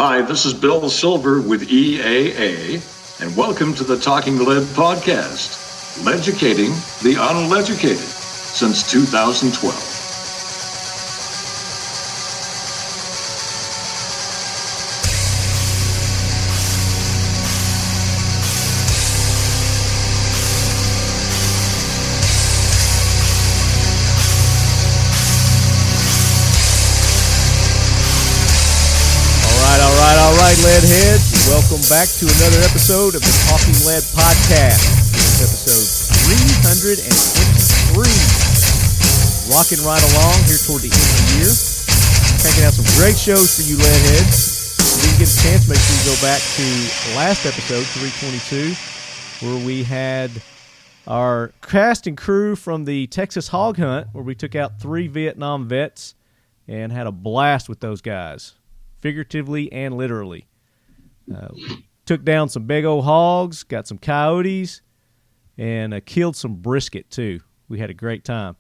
Hi, this is Bill Silver with EAA, and welcome to the Talking Lead podcast, leducating the uneducated since 2012. All right, lead heads, welcome back to another episode of the Talking Lead podcast. This is episode 323. Rocking right along here toward the end of the year. Checking out some great shows for you lead heads. If you didn't get a chance, make sure you go back to the last episode, 322, where we had our cast and crew from the Texas Hog Hunt, where we took out 3 Vietnam vets and had a blast with those guys, figuratively and literally. Took down some big old hogs, got some coyotes, and killed some brisket too. We had a great time.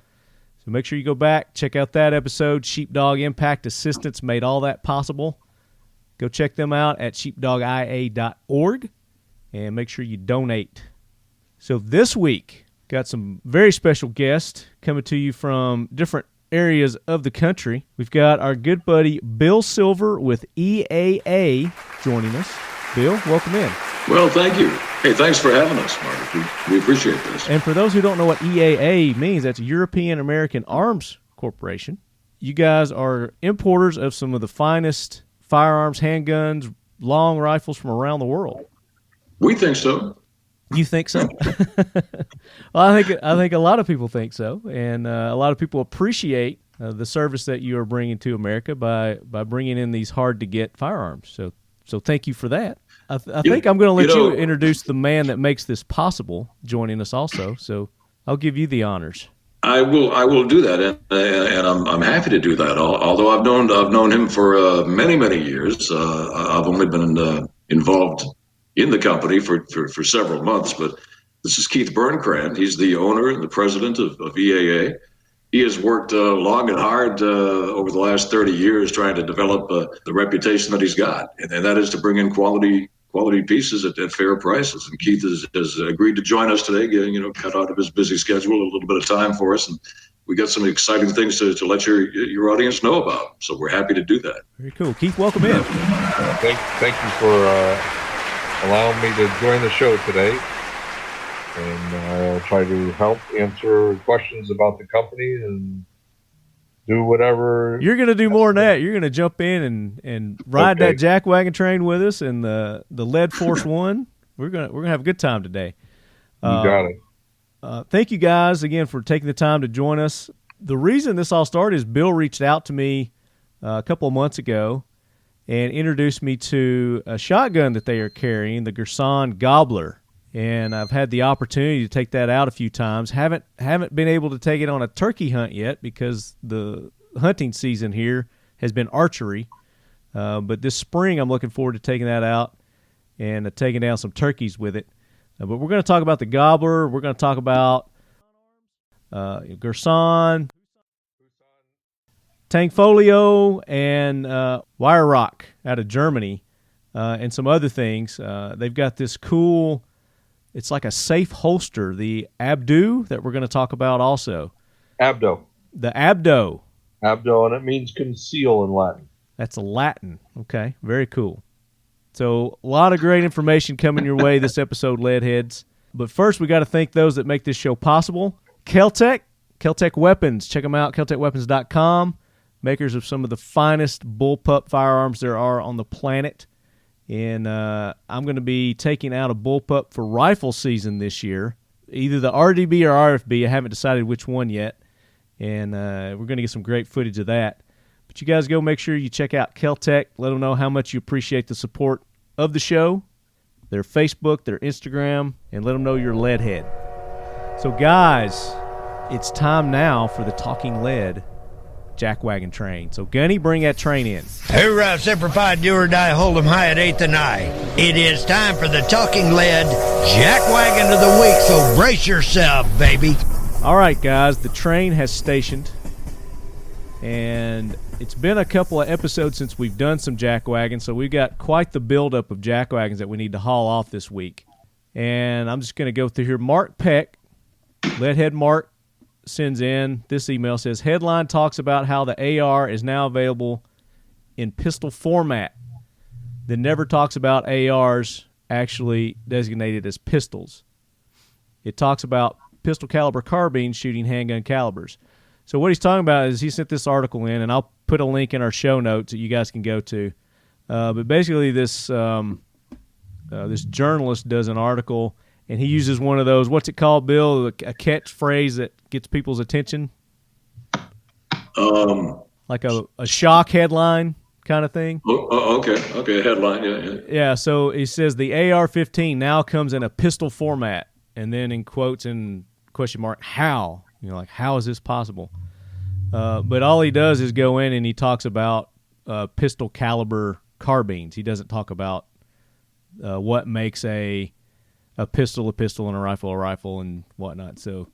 So make sure you go back, check out that episode. Sheepdog Impact Assistance made all that possible. Go check them out at sheepdogia.org and make sure you donate. So this week, got some very special guests coming to you from different areas of the country. We've got our good buddy Bill Silver with EAA joining us. Bill, welcome in. Well, thank you. Hey, thanks for having us, Mark. We appreciate this. And for those who don't know what EAA means, that's European American Arms Corporation. You guys are importers of some of the finest firearms, handguns, long rifles from around the world. We think so. You think so? Well, I think a lot of people think so, and a lot of people appreciate the service that you are bringing to America by bringing in these hard-to-get firearms. So thank you for that. I think I'm going to let you introduce the man that makes this possible joining us also, so I'll give you the honors. I will do that, and I'm happy to do that. Although I've known him for many years. I've only been involved in the company for several months, but this is Keith Bernkrant. He's the owner and the president of EAA. He has worked long and hard over the last 30 years trying to develop the reputation that he's got, and that is to bring in quality pieces at fair prices. And Keith has agreed to join us today, cut out of his busy schedule a little bit of time for us, and we got some exciting things to let your audience know about. So we're happy to do that. Very cool. Keith, welcome in. Thank you for allowing me to join the show today, and I'll try to help answer questions about the company and do whatever. You're going to do more than that. You're going to jump in and ride that Jackwagon train with us and the Lead Force One. We're gonna have a good time today. You got it. Thank you guys again for taking the time to join us. The reason this all started is Bill reached out to me a couple of months ago and introduced me to a shotgun that they are carrying, the Girsan Gobbler. And I've had the opportunity to take that out a few times. Haven't been able to take it on a turkey hunt yet because the hunting season here has been archery. But this spring I'm looking forward to taking that out and taking down some turkeys with it. But we're going to talk about the Gobbler. We're going to talk about Girsan, Tanfoglio, and Weihrauch out of Germany, and some other things. They've got this cool, it's like a safe holster, the ABDO, that we're going to talk about also. ABDO. The ABDO. ABDO, and it means conceal in Latin. That's Latin. Okay, very cool. So a lot of great information coming your way this episode, Leadheads. But first, we got to thank those that make this show possible. Keltec Weapons. Check them out, keltecweapons.com. Makers of some of the finest bullpup firearms there are on the planet. And I'm going to be taking out a bullpup for rifle season this year. Either the RDB or RFB. I haven't decided which one yet. And we're going to get some great footage of that. But you guys go make sure you check out Keltec. Let them know how much you appreciate the support of the show, their Facebook, their Instagram, and let them know you're a leadhead. So, guys, it's time now for the Talking Lead Jackwagon train. So, Gunny, bring that train in. Hoorah, Semper Fi, do or die, hold 'em high at 8th and I. It is time for the Talking Lead Jackwagon of the week, so brace yourself, baby. All right, guys, the train has stationed, and it's been a couple of episodes since we've done some Jackwagon, so we've got quite the buildup of Jackwagons that we need to haul off this week. And I'm just going to go through here. Mark Peck, Leadhead Mark, sends in this email, says, headline talks about how the AR is now available in pistol format. Then never talks about ARs actually designated as pistols. It talks about pistol caliber carbines shooting handgun calibers. So what he's talking about is he sent this article in, and I'll put a link in our show notes that you guys can go to. But basically this this journalist does an article, and he uses one of those, what's it called, Bill, a catchphrase that gets people's attention? Like a shock headline kind of thing. Okay, headline, yeah. Yeah, so he says the AR-15 now comes in a pistol format, and then in quotes and question mark, how? Like, how is this possible? But all he does is go in and he talks about pistol caliber carbines. He doesn't talk about what makes a pistol and a rifle and whatnot. So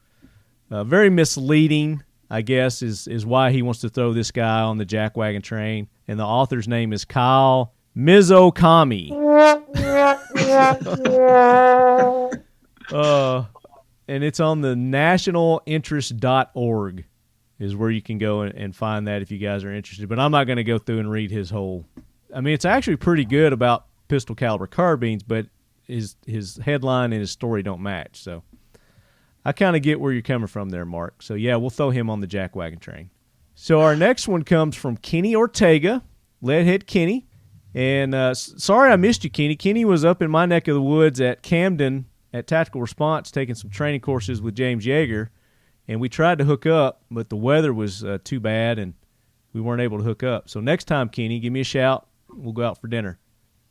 very misleading, I guess, is why he wants to throw this guy on the Jackwagon train. And the author's name is Kyle Mizokami. And it's on the nationalinterest.org is where you can go and find that if you guys are interested. But I'm not going to go through and read his whole. I mean, it's actually pretty good about pistol caliber carbines, but his headline and his story don't match. So I kind of get where you're coming from there, Mark. So, yeah, we'll throw him on the Jackwagon train. So our next one comes from Kenny Ortega, Leadhead Kenny. And sorry I missed you, Kenny. Kenny was up in my neck of the woods at Camden at Tactical Response taking some training courses with James Yeager, and we tried to hook up, but the weather was too bad, and we weren't able to hook up. So next time, Kenny, give me a shout. We'll go out for dinner.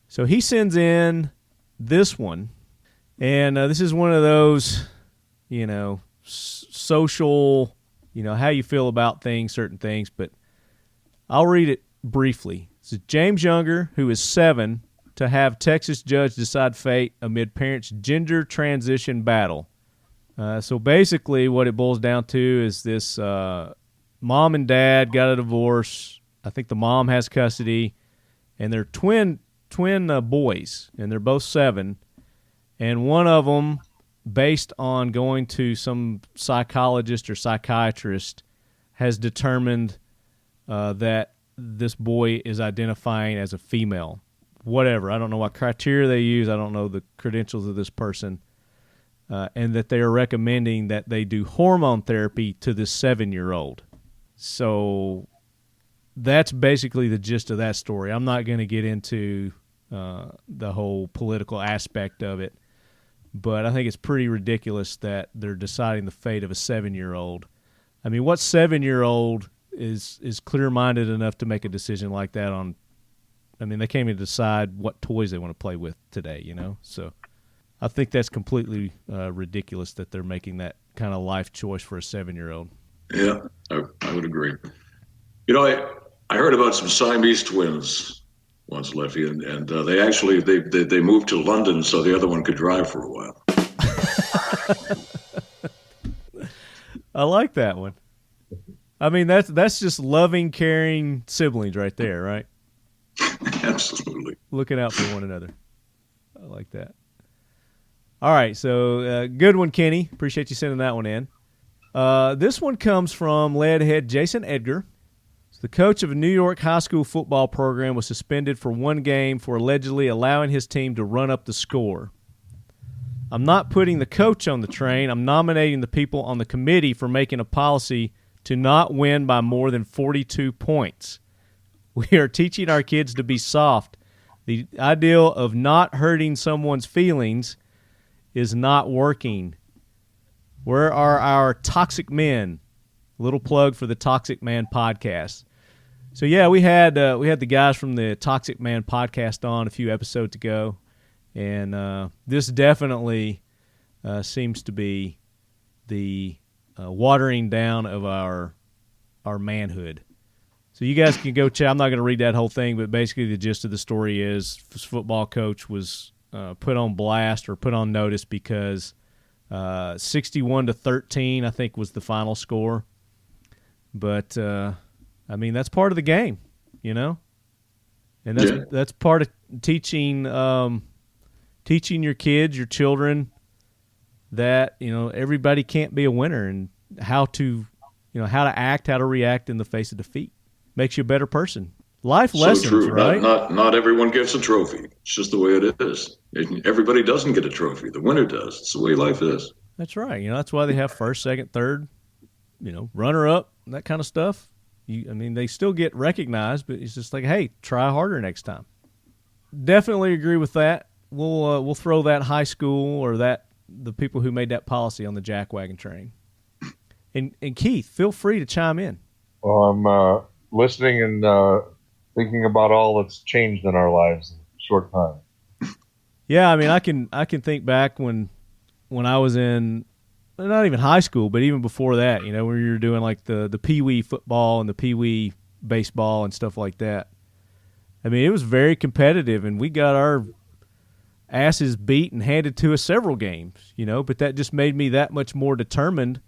So he sends in this one, and this is one of those, social, how you feel about things, certain things, but I'll read it briefly. It's James Younger, who is 7, to have Texas judge decide fate amid parents' gender transition battle. So basically what it boils down to is this mom and dad got a divorce. I think the mom has custody, and they're twin boys, and they're both 7. And one of them, based on going to some psychologist or psychiatrist, has determined that this boy is identifying as a female. Whatever. I don't know what criteria they use. I don't know the credentials of this person. And that they are recommending that they do hormone therapy to this 7-year-old. So that's basically the gist of that story. I'm not going to get into the whole political aspect of it, but I think it's pretty ridiculous that they're deciding the fate of a 7-year-old. I mean, what 7-year-old is clear-minded enough to make a decision like that on? I mean, they can't even decide what toys they want to play with today, So I think that's completely ridiculous that they're making that kind of life choice for a 7-year-old. Yeah, I would agree. I heard about some Siamese twins once, Lefty, and they actually they moved to London so the other one could drive for a while. I like that one. I mean, that's just loving, caring siblings right there, right? Absolutely. Looking out for one another. I like that. All right, so good one, Kenny. Appreciate you sending that one in. This one comes from Leadhead Jason Edgar. The coach of a New York high school football program was suspended for 1 game for allegedly allowing his team to run up the score. I'm not putting the coach on the train. I'm nominating the people on the committee for making a policy to not win by more than 42 points. We are teaching our kids to be soft. The ideal of not hurting someone's feelings is not working. Where are our toxic men? Little plug for the Toxic Man podcast. So yeah, we had the guys from the Toxic Man podcast on a few episodes ago, and this definitely seems to be the watering down of our manhood. So you guys can go check. I'm not going to read that whole thing, but basically the gist of the story is this football coach was put on blast or put on notice because 61-13, I think, was the final score. But I mean, that's part of the game, you know? And that's part of teaching teaching your kids, your children, that, you know, everybody can't be a winner, and how to act, how to react in the face of defeat. Makes you a better person. Life lessons, true. right? Not everyone gets a trophy. It's just the way it is. Everybody doesn't get a trophy. The winner does. It's the way life is. That's right. You know, that's why they have first, second, third, you know, runner up, that kind of stuff. I mean, they still get recognized, but it's just like, hey, try harder next time. Definitely agree with that. We'll throw that high school or the people who made that policy on the Jackwagon train. And Keith, feel free to chime in. Well, I'm listening and thinking about all that's changed in our lives in a short time. Yeah, I mean, I can think back when I was in, not even high school, but even before that, you know, when you were doing like the pee-wee football and the pee-wee baseball and stuff like that. I mean, it was very competitive, and we got our asses beat and handed to us several games, you know, but that just made me that much more determined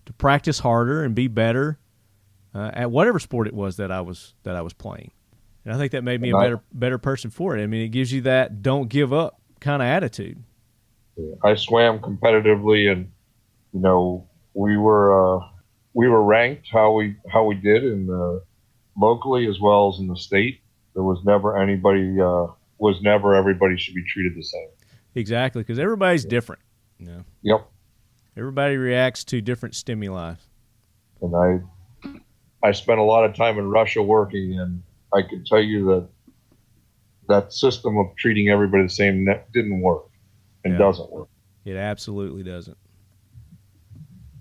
to practice harder and be better at whatever sport it was that I was playing. And I think that made me a better person for it. I mean, it gives you that don't give up kind of attitude. I swam competitively, and you know, we were ranked how we did in locally as well as in the state. There was never everybody should be treated the same. Exactly, because everybody's different. You know? Yep. Everybody reacts to different stimuli. And I spent a lot of time in Russia working, and I can tell you that system of treating everybody the same didn't work and doesn't work. It absolutely doesn't.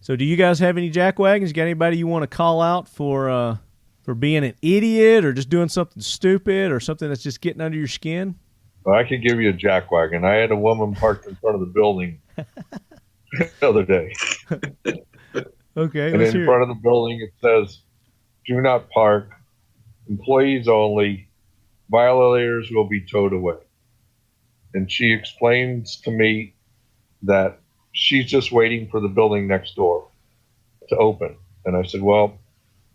So do you guys have any Jackwagons? You got anybody you want to call out for being an idiot or just doing something stupid or something that's just getting under your skin? Well, I could give you a Jackwagon. I had a woman parked in front of the building the other day. Okay, and in front of the building it says, "Do not park. Employees only. Violators will be towed away." And she explains to me that she's just waiting for the building next door to open. And I said, well,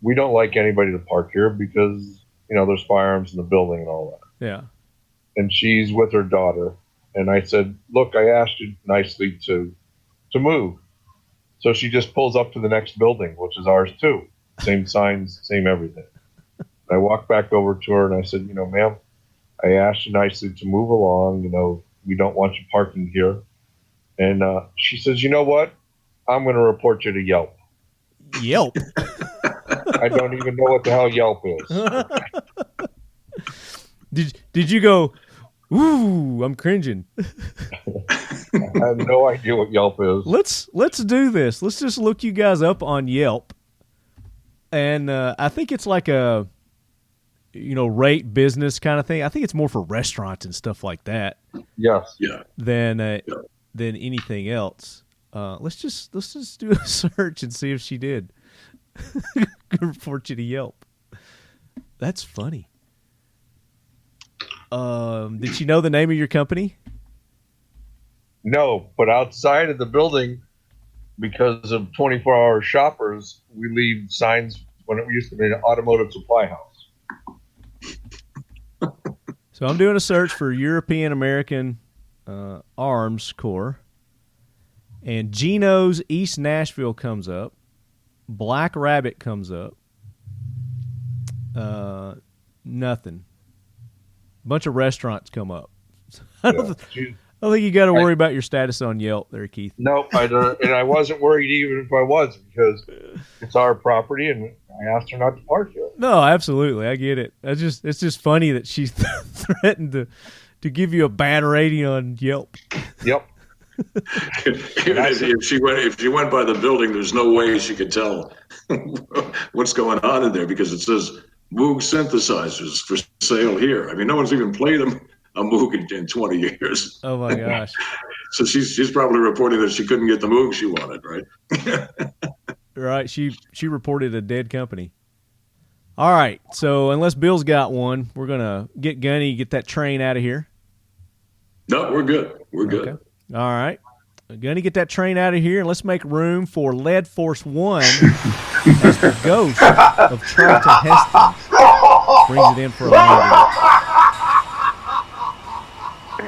we don't like anybody to park here because, you know, there's firearms in the building and all that. Yeah. And she's with her daughter. And I said, look, I asked you nicely to move. So she just pulls up to the next building, which is ours too. Same signs, same everything. I walked back over to her and I said, you know, ma'am, I asked you nicely to move along. You know, we don't want you parking here. And she says, you know what? I'm going to report you to Yelp. Yelp? I don't even know what the hell Yelp is. Did you go, ooh, I'm cringing? I have no idea what Yelp is. Let's do this. Let's just look you guys up on Yelp. And I think it's like a, you know, rate business kind of thing. I think it's more for restaurants and stuff like that. Yes. Yeah. Than anything else. Let's just do a search and see if she did report you to Yelp. That's funny. Did she know the name of your company? No, but outside of the building, because of 24-hour shoppers, we leave signs when it used to be an automotive supply house. So I'm doing a search for European American Arms Corps, and Geno's East Nashville comes up. Black Rabbit comes up. Nothing. A bunch of restaurants come up. I don't think you got to worry about your status on Yelp there, Keith. No, I don't, and I wasn't worried even if I was, because it's our property, and I asked her not to park here. No, absolutely, I get it. It's just funny that she threatened to give you a bad rating on Yelp. Yep. If she went by the building, there's no way she could tell what's going on in there, because it says Moog synthesizers for sale here. I mean, no one's even played a Moog in 20 years. Oh my gosh! So she's probably reporting that she couldn't get the Moog she wanted, right? Right. She reported a dead company. All right. So unless Bill's got one, we're gonna get Gunny, get that train out of here. No, we're good. We're good. Okay. All right. Gunny, get that train out of here, and let's make room for Lead Force 1. as the ghost of Charlton Heston brings it in for a landing.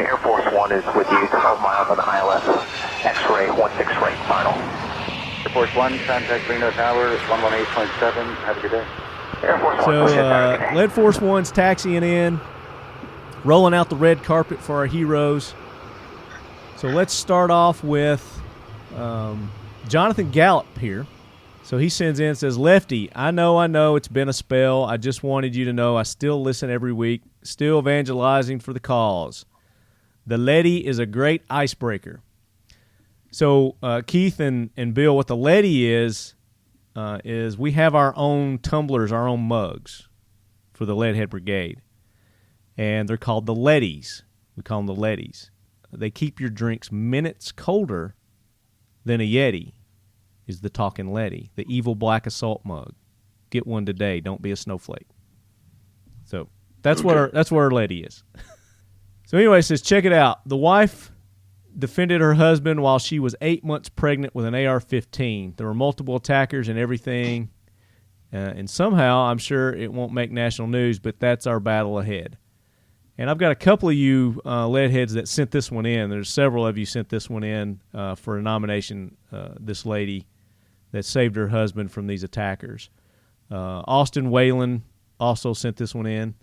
Air Force One is with you 12 miles on the ILS. X-ray 16 right final. Air Force One, contact Reno Tower 118.7. Have a good day. Air Force One. So, good day. Lead Force One's taxiing in, rolling out the red carpet for our heroes. So let's start off with Jonathan Gallup here. So he sends in and says, Lefty, I know, it's been a spell. I just wanted you to know I still listen every week, still evangelizing for the cause. The Letty is a great icebreaker. So Keith and Bill, what the Letty is we have our own tumblers, our own mugs for the Leadhead Brigade. And they're called the Lettys. We call them the Lettys. They keep your drinks minutes colder than a Yeti. Is the Talking Letty, the evil black assault mug. Get one today. Don't be a snowflake. So that's what our Letty is. So anyway, it says, check it out. The wife defended her husband while she was 8 months pregnant with an AR-15. There were multiple attackers and everything. And somehow, I'm sure it won't make national news, but that's our battle ahead. And I've got a couple of you leadheads that sent this one in. There's several of you sent this one in for a nomination, this lady that saved her husband from these attackers. Austin Whalen also sent this one in.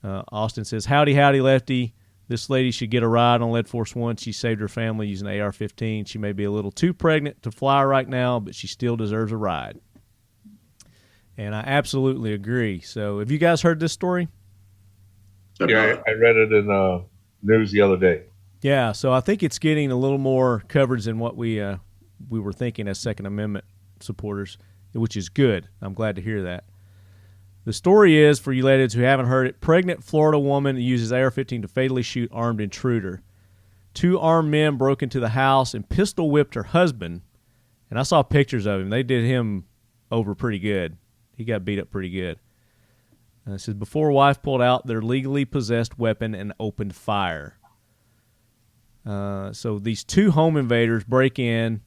Austin says, howdy, Lefty. This lady should get a ride on Lead Force One. She saved her family using AR-15. She may be a little too pregnant to fly right now, but she still deserves a ride. And I absolutely agree. So have you guys heard this story? Yeah, I read it in news the other day. Yeah, so I think it's getting a little more coverage than what we were thinking as Second Amendment supporters, which is good. I'm glad to hear that. The story is, for you ladies who haven't heard it, pregnant Florida woman uses AR-15 to fatally shoot armed intruder. 2 armed men broke into the house and pistol whipped her husband. And I saw pictures of him. They did him over pretty good. He got beat up pretty good. It says, before wife pulled out their legally possessed weapon and opened fire. So these 2 home invaders break in,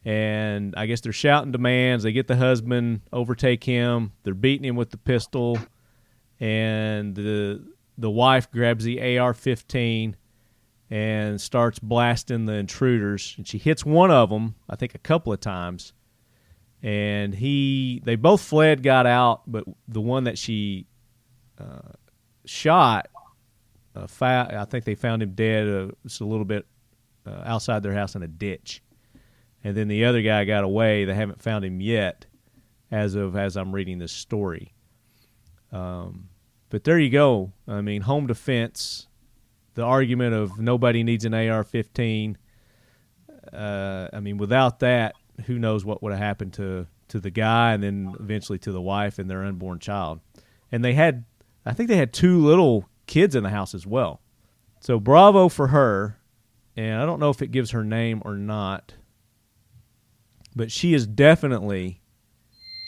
and I guess they're shouting demands. They get the husband, overtake him. They're beating him with the pistol, and the wife grabs the AR-15 and starts blasting the intruders. And she hits one of them, I think a couple of times, and they both fled, got out, but the one that she shot, I think they found him dead just a little bit outside their house in a ditch. And then the other guy got away. They haven't found him yet as I'm reading this story. But there you go. I mean, home defense, the argument of nobody needs an AR-15. I mean, without that, who knows what would have happened to the guy and then eventually to the wife and their unborn child. And I think they had 2 little kids in the house as well. So bravo for her. And I don't know if it gives her name or not, but she is definitely,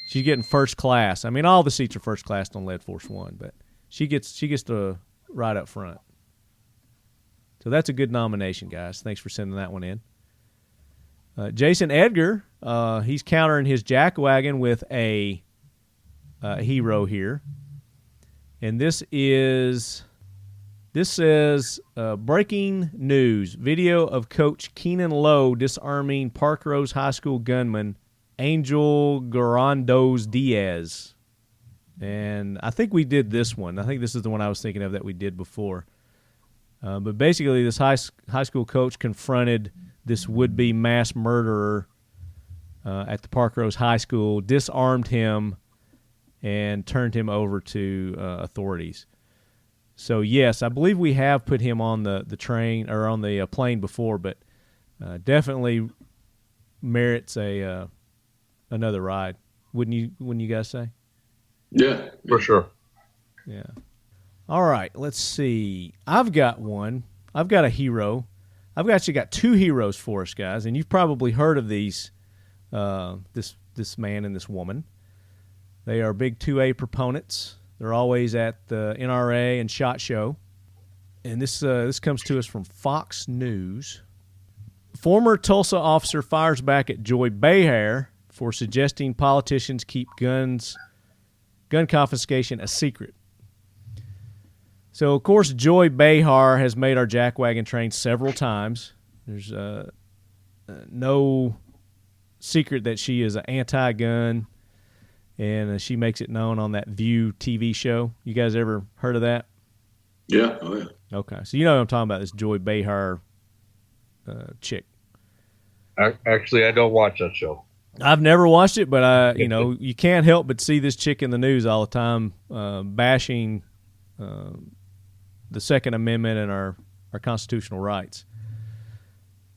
she's getting first class. I mean, all the seats are first class on Lead Force One, but she gets to ride up front. So that's a good nomination, guys. Thanks for sending that one in. Jason Edgar, he's countering his Jackwagon with a hero here. And this says, breaking news, video of Coach Keenan Lowe disarming Park Rose High School gunman Angel Garandos Diaz. And I think we did this one. I think this is the one I was thinking of that we did before. But basically, this high school coach confronted this would-be mass murderer at the Park Rose High School, disarmed him, and turned him over to authorities. So, yes, I believe we have put him on the train or on the plane before, but definitely merits another ride. Wouldn't you guys say? Yeah, For sure. Yeah. All right, let's see. I've got one. I've got a hero. I've actually got 2 heroes for us, guys, and you've probably heard of these, this man and this woman. They are big 2A proponents. They're always at the NRA and SHOT Show. And this comes to us from Fox News. Former Tulsa officer fires back at Joy Behar for suggesting politicians keep gun confiscation a secret. So, of course, Joy Behar has made our Jackwagon train several times. There's no secret that she is an anti-gun, and she makes it known on that View TV show. You guys ever heard of that? Yeah. Oh, yeah. Okay. So you know what I'm talking about, this Joy Behar chick. Actually, I don't watch that show. I've never watched it, but you can't help but see this chick in the news all the time, bashing the Second Amendment and our constitutional rights.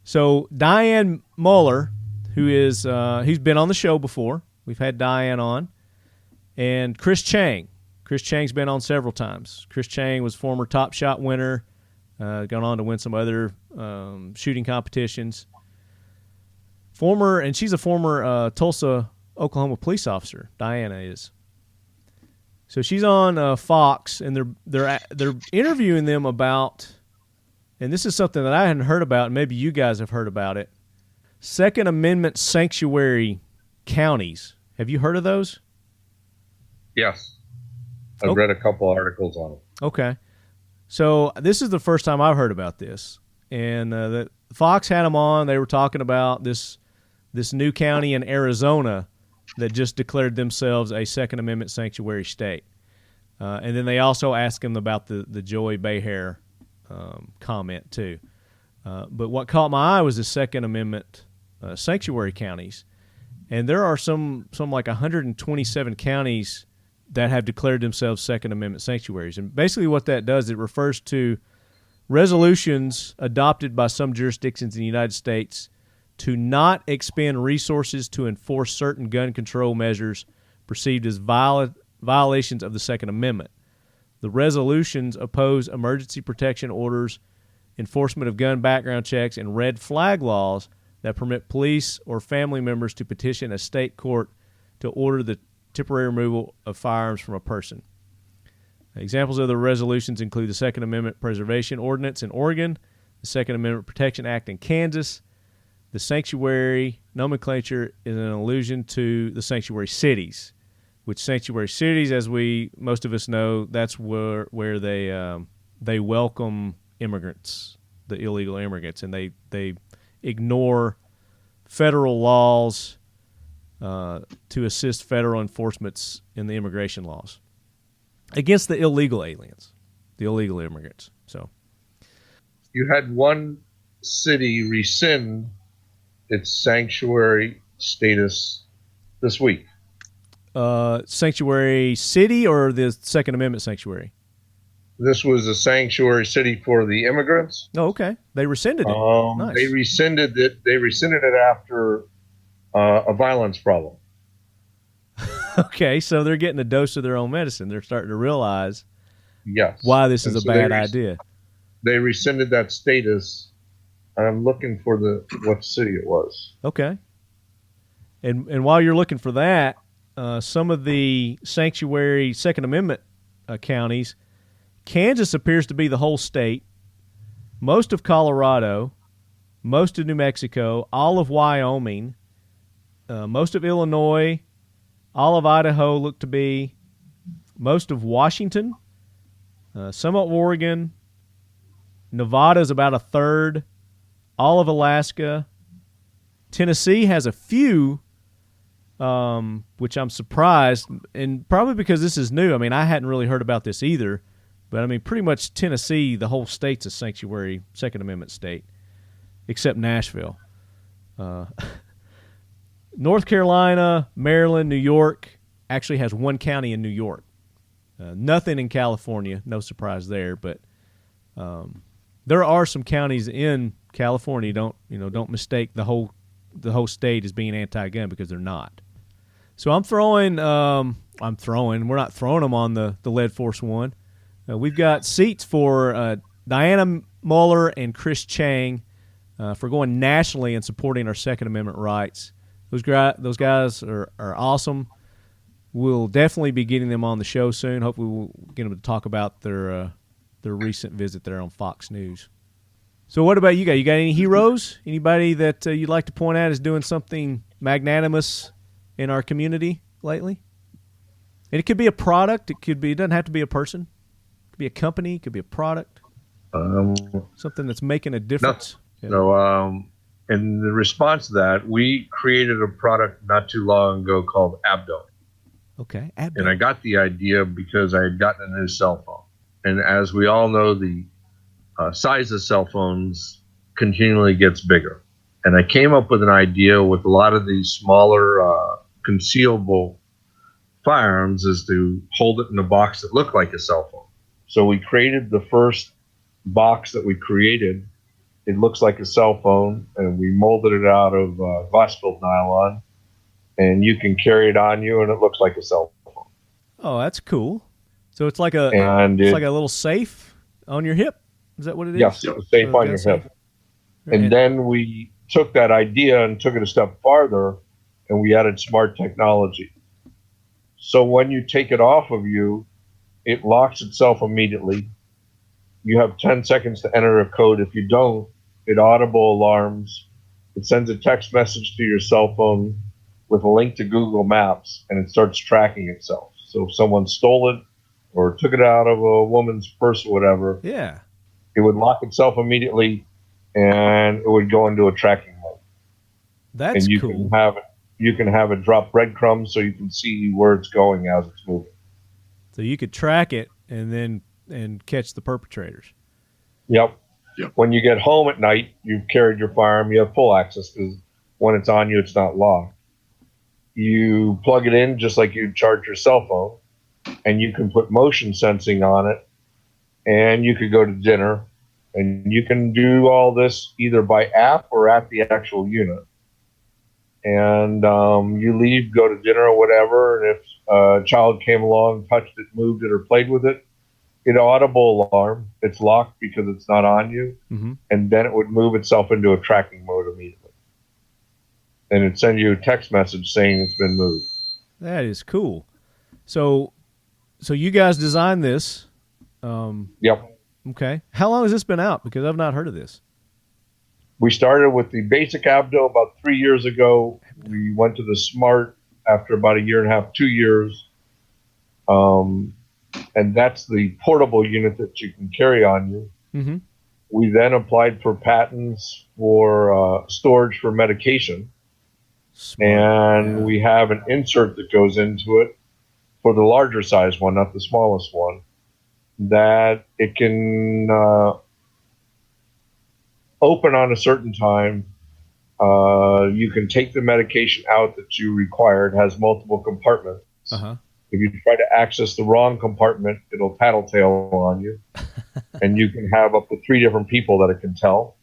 So Diane Muller, who's been on the show before, we've had Diane on, and Chris Chang. Chris Chang's been on several times. Chris Chang was former Top Shot winner, gone on to win some other shooting competitions. She's a former Tulsa, Oklahoma police officer. Diana is. So she's on Fox, and they're interviewing them about, and this is something that I hadn't heard about, and maybe you guys have heard about it. Second Amendment sanctuary counties. Have you heard of those? Yes. I've read a couple articles on it. Okay. So this is the first time I've heard about this. And the Fox had them on. They were talking about this new county in Arizona that just declared themselves a Second Amendment sanctuary state. And then they also asked them about the Joy Behar comment too. But what caught my eye was the Second Amendment sanctuary counties. And there are some like 127 counties that have declared themselves Second Amendment sanctuaries. And basically what that does, it refers to resolutions adopted by some jurisdictions in the United States to not expend resources to enforce certain gun control measures perceived as violations of the Second Amendment. The resolutions oppose emergency protection orders, enforcement of gun background checks, and red flag laws that permit police or family members to petition a state court to order the temporary removal of firearms from a person. Examples of the resolutions include the Second Amendment Preservation Ordinance in Oregon, the Second Amendment Protection Act in Kansas. The sanctuary nomenclature is an allusion to the sanctuary cities, which sanctuary cities, as most of us know, that's where they welcome immigrants, the illegal immigrants, and they ignore federal laws to assist federal enforcements in the immigration laws against the illegal aliens, the illegal immigrants. So you had one city rescind its sanctuary status this week. Sanctuary city or the Second Amendment sanctuary? This was a sanctuary city for the immigrants. Oh, okay. They rescinded it. Nice. They rescinded it. They rescinded it after a violence problem. Okay, so they're getting a dose of their own medicine. They're starting to realize why this is a bad idea. They rescinded that status. I'm looking for what city it was. Okay. And while you're looking for that, some of the sanctuary Second Amendment counties, Kansas appears to be the whole state, most of Colorado, most of New Mexico, all of Wyoming, most of Illinois, all of Idaho look to be, most of Washington, some of Oregon, Nevada is about a third, all of Alaska. Tennessee has a few, which I'm surprised, and probably because this is new. I mean, I hadn't really heard about this either, but I mean, pretty much Tennessee, the whole state's a sanctuary Second Amendment state, except Nashville. North Carolina, Maryland, New York actually has one county in New York. Nothing in California, no surprise there, but there are some counties in California. Don't mistake the whole state as being anti-gun, because they're not. So we're not throwing them on the Lead Force One. We've got seats for Diana Muller and Chris Chang for going nationally and supporting our Second Amendment rights. Those guys are awesome. We'll definitely be getting them on the show soon. Hopefully we'll get them to talk about their recent visit there on Fox News. So what about you guys? You got any heroes? Anybody that you'd like to point out is doing something magnanimous in our community lately? And it could be a product. It doesn't have to be a person. It could be a company. It could be a product. Something that's making a difference. No. So, in the response to that, we created a product not too long ago called ABDO. Okay, ABDO. And I got the idea because I had gotten a new cell phone. And as we all know, the size of cell phones continually gets bigger. And I came up with an idea with a lot of these smaller concealable firearms is to hold it in a box that looked like a cell phone. So we created the first box that we created. It looks like a cell phone, and we molded it out of glass-filled nylon, and you can carry it on you, and it looks like a cell phone. Oh, that's cool. So it's like it's like a little safe on your hip. Is that what it is? Yes, a safe on your hip. And then we took that idea and took it a step farther, and we added smart technology. So when you take it off of you, it locks itself immediately. You have 10 seconds to enter a code. If you don't, it audible alarms. It sends a text message to your cell phone with a link to Google Maps, and it starts tracking itself. So if someone stole it or took it out of a woman's purse or whatever, it would lock itself immediately, and it would go into a tracking mode. That's and cool. You can have it drop breadcrumbs so you can see where it's going as it's moving. So you could track it and catch the perpetrators. Yep. When you get home at night, you've carried your firearm, you have full access because when it's on you, it's not locked. You plug it in just like you'd charge your cell phone, and you can put motion sensing on it, and you could go to dinner, and you can do all this either by app or at the actual unit. And you leave, go to dinner or whatever, and if a child came along, touched it, moved it, or played with it, it audible alarm. It's locked because it's not on you, and then it would move itself into a tracking mode immediately. And it'd send you a text message saying it's been moved. That is cool. So you guys designed this. Yep. Okay. How long has this been out? Because I've not heard of this. We started with the basic ABDO about 3 years ago. We went to the Smart after about 1.5 years, 2 years. And that's the portable unit that you can carry on you. We then applied for patents for storage for medication. And we have an insert that goes into it for the larger size one, not the smallest one, that it can open on a certain time. You can take the medication out that you require. It has multiple compartments. If you try to access the wrong compartment, it'll tattletale on you. And you can have up to 3 different people that it can tell.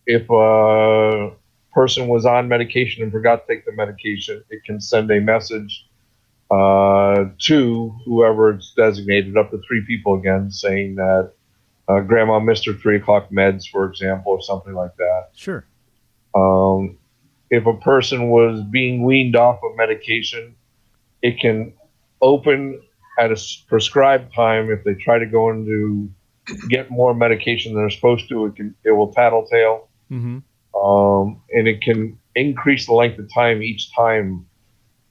If a person was on medication and forgot to take the medication, it can send a message to whoever it's designated, up to 3 people again, saying that Grandma missed her 3 o'clock meds, for example, or something like that. Sure. If a person was being weaned off of medication, it can open at a prescribed time. If they try to go in to get more medication than they're supposed to, it will tattletale. And it can increase the length of time each time,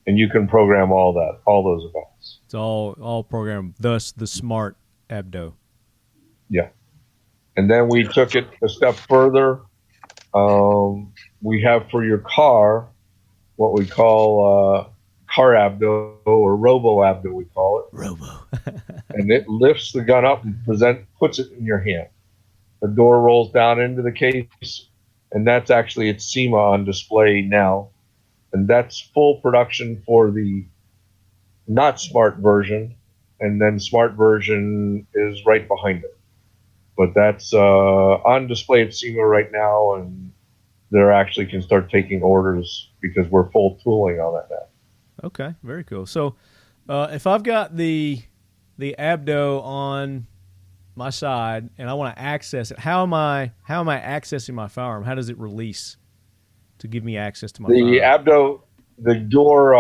and you can program all those events. It's all programmed, thus the Smart ABDO. Yeah. And then we took it a step further. We have for your car what we call car ABDO, or Robo ABDO, we call it. Robo. And it lifts the gun up and puts it in your hand. The door rolls down into the case, and that's actually its SEMA on display now. And that's full production for the not smart version, and then smart version is right behind it. But that's on display at SEMA right now, and they're actually can start taking orders because we're full tooling on that now. Okay, very cool. So if I've got the ABDO on my side and I want to access it, how am I accessing my firearm? How does it release to give me access to my firearm? The ABDO, the door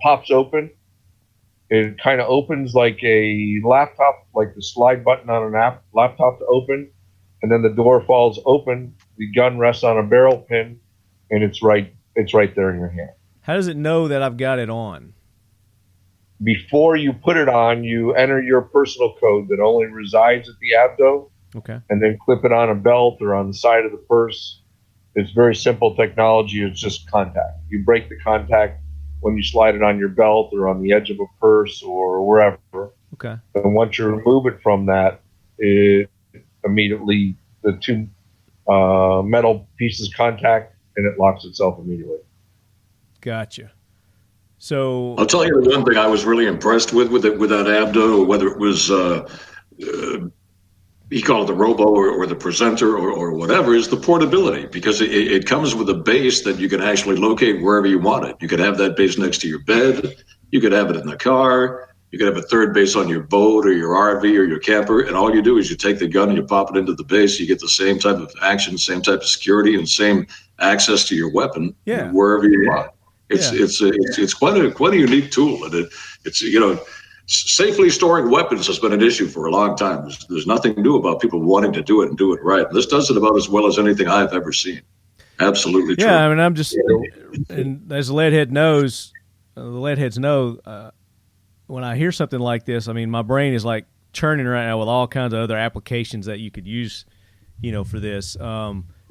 pops open. It kind of opens like a laptop, like the slide button on an laptop to open, and then the door falls open. The gun rests on a barrel pin, and it's right there in your hand. How does it know that I've got it on? Before you put it on, you enter your personal code that only resides at the ABDO, Okay. and then clip it on a belt or on the side of the purse. It's very simple technology. It's just contact. You break the contact when you slide it on your belt or on the edge of a purse or wherever. Okay. And once you remove it from that, it immediately, the two metal pieces contact, and it locks itself immediately. Gotcha. So I'll tell you the one thing I was really impressed with that ABDO, whether it was he called it the robo or the presenter or whatever, is the portability, because it comes with a base that you can actually locate wherever you want it. You could have that base next to your bed. You could have it in the car. You could have a third base on your boat or your RV or your camper, and all you do is you take the gun and you pop it into the base. You get the same type of action, same type of security, and same access to your weapon wherever you want. It's quite a unique tool, and it's safely storing weapons has been an issue for a long time. There's nothing new about people wanting to do it and do it right. This does it about as well as anything I've ever seen. Absolutely true. Yeah, I mean, I'm just, and as the leadhead knows, the leadheads know, when I hear something like this, I mean, my brain is like churning right now with all kinds of other applications that you could use, for this.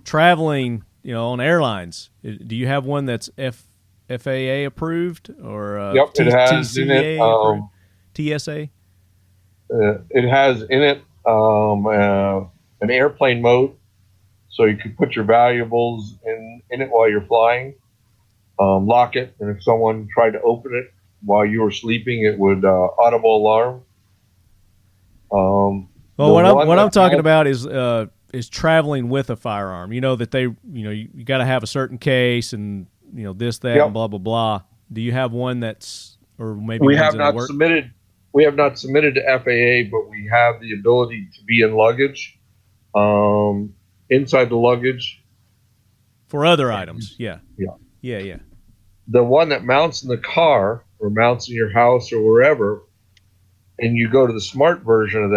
Traveling, on airlines, do you have one that's FAA approved or Yep, it has in it TSA? It has in it an airplane mode, so you can put your valuables in it while you're flying, lock it, and if someone tried to open it while you were sleeping, it would audible alarm. Well, what I'm talking about is traveling with a firearm. That they, you got to have a certain case and this, that, and blah blah blah. Do you have one that's, or maybe we have not submitted? We have not submitted to FAA, but we have the ability to be in luggage, inside the luggage for other items. Yeah. The one that mounts in the car or mounts in your house or wherever, and you go to the smart version of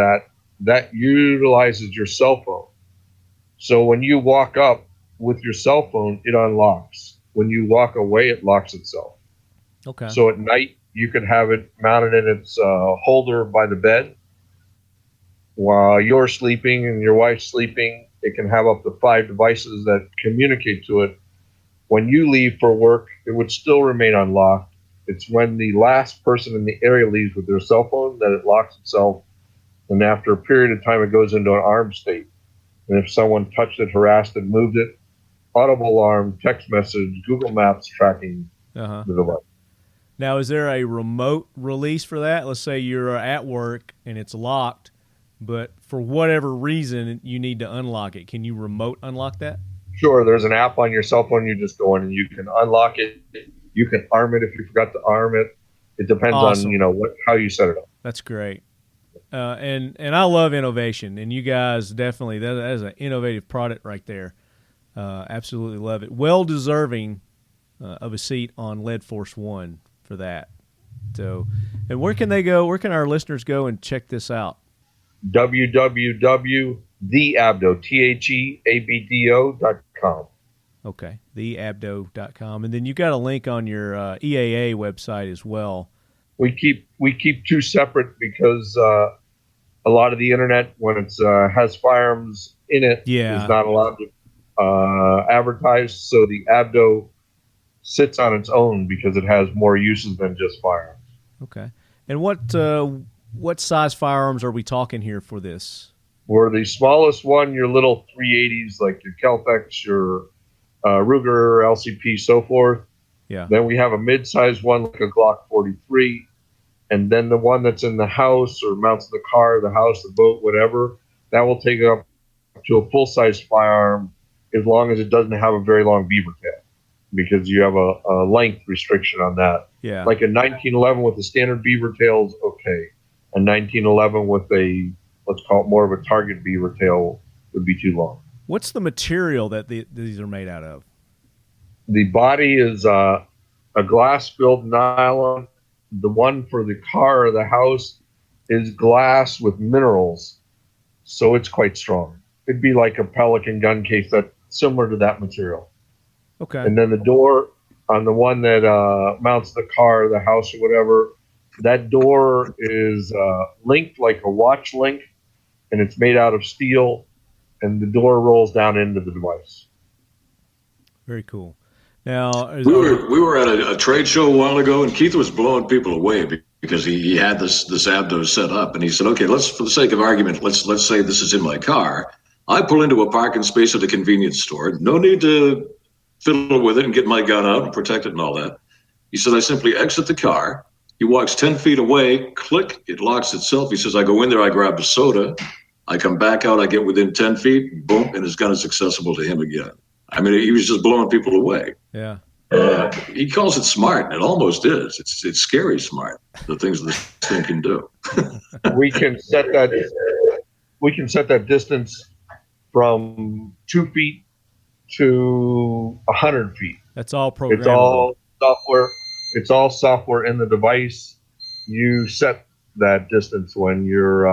that utilizes your cell phone. So when you walk up with your cell phone, it unlocks. When you walk away, it locks itself. Okay. So at night, you can have it mounted in its holder by the bed. While you're sleeping and your wife's sleeping, it can have up to 5 devices that communicate to it. When you leave for work, it would still remain unlocked. It's when the last person in the area leaves with their cell phone that it locks itself. And after a period of time, it goes into an armed state. And if someone touched it, harassed it, moved it, audible alarm, text message, Google Maps tracking the device. Now, is there a remote release for that? Let's say you're at work and it's locked, but for whatever reason you need to unlock it. Can you remote unlock that? Sure. There's an app on your cell phone. You just go in and you can unlock it. You can arm it if you forgot to arm it. It depends on how you set it up. That's great. And I love innovation, and you guys definitely, that is an innovative product right there. Absolutely love it. Well deserving of a seat on Lead Force One for that. So, and where can they go? Where can our listeners go and check this out? www.theabdo.com. Okay, theabdo.com, and then you got a link on your EAA website as well. We keep two separate because a lot of the internet, when it has firearms in it, is not allowed to advertise. So the ABDO sits on its own because it has more uses than just firearms. Okay, and what size firearms are we talking here for this? For the smallest one, your little 380s, like your Kelpex, your Ruger, LCP, so forth. Yeah. Then we have a mid-sized one like a Glock 43, and then the one that's in the house or mounts in the car, the house, the boat, whatever, that will take it up to a full-size firearm as long as it doesn't have a very long beaver tail, because you have a length restriction on that. Yeah. Like a 1911 with a standard beaver tail is okay. A 1911 with a, let's call it more of a target beaver tail, would be too long. What's the material that these are made out of? The body is a glass-filled nylon. The one for the car or the house is glass with minerals, so it's quite strong. It'd be like a Pelican gun case that's similar to that material. Okay. And then the door on the one that mounts the car, the house, or whatever, that door is linked like a watch link, and it's made out of steel, and the door rolls down into the device. Very cool. Now, we were at a trade show a while ago, and Keith was blowing people away because he had this ABDO set up, and he said, "Okay, let's, for the sake of argument, let's say this is in my car. I pull into a parking space at a convenience store. No need to fiddle with it and get my gun out and protect it and all that." He said, "I simply exit the car. He walks 10 feet away, click, it locks itself." He says, "I go in there, I grab a soda, I come back out, I get within 10 feet, boom, and his gun is accessible to him again." I mean, he was just blowing people away. Yeah. He calls it smart, and it almost is. It's scary smart, the things this thing can do. We can set that distance from 2 feet to 100 feet. That's all programmable. It's all software in the device. You set that distance when you're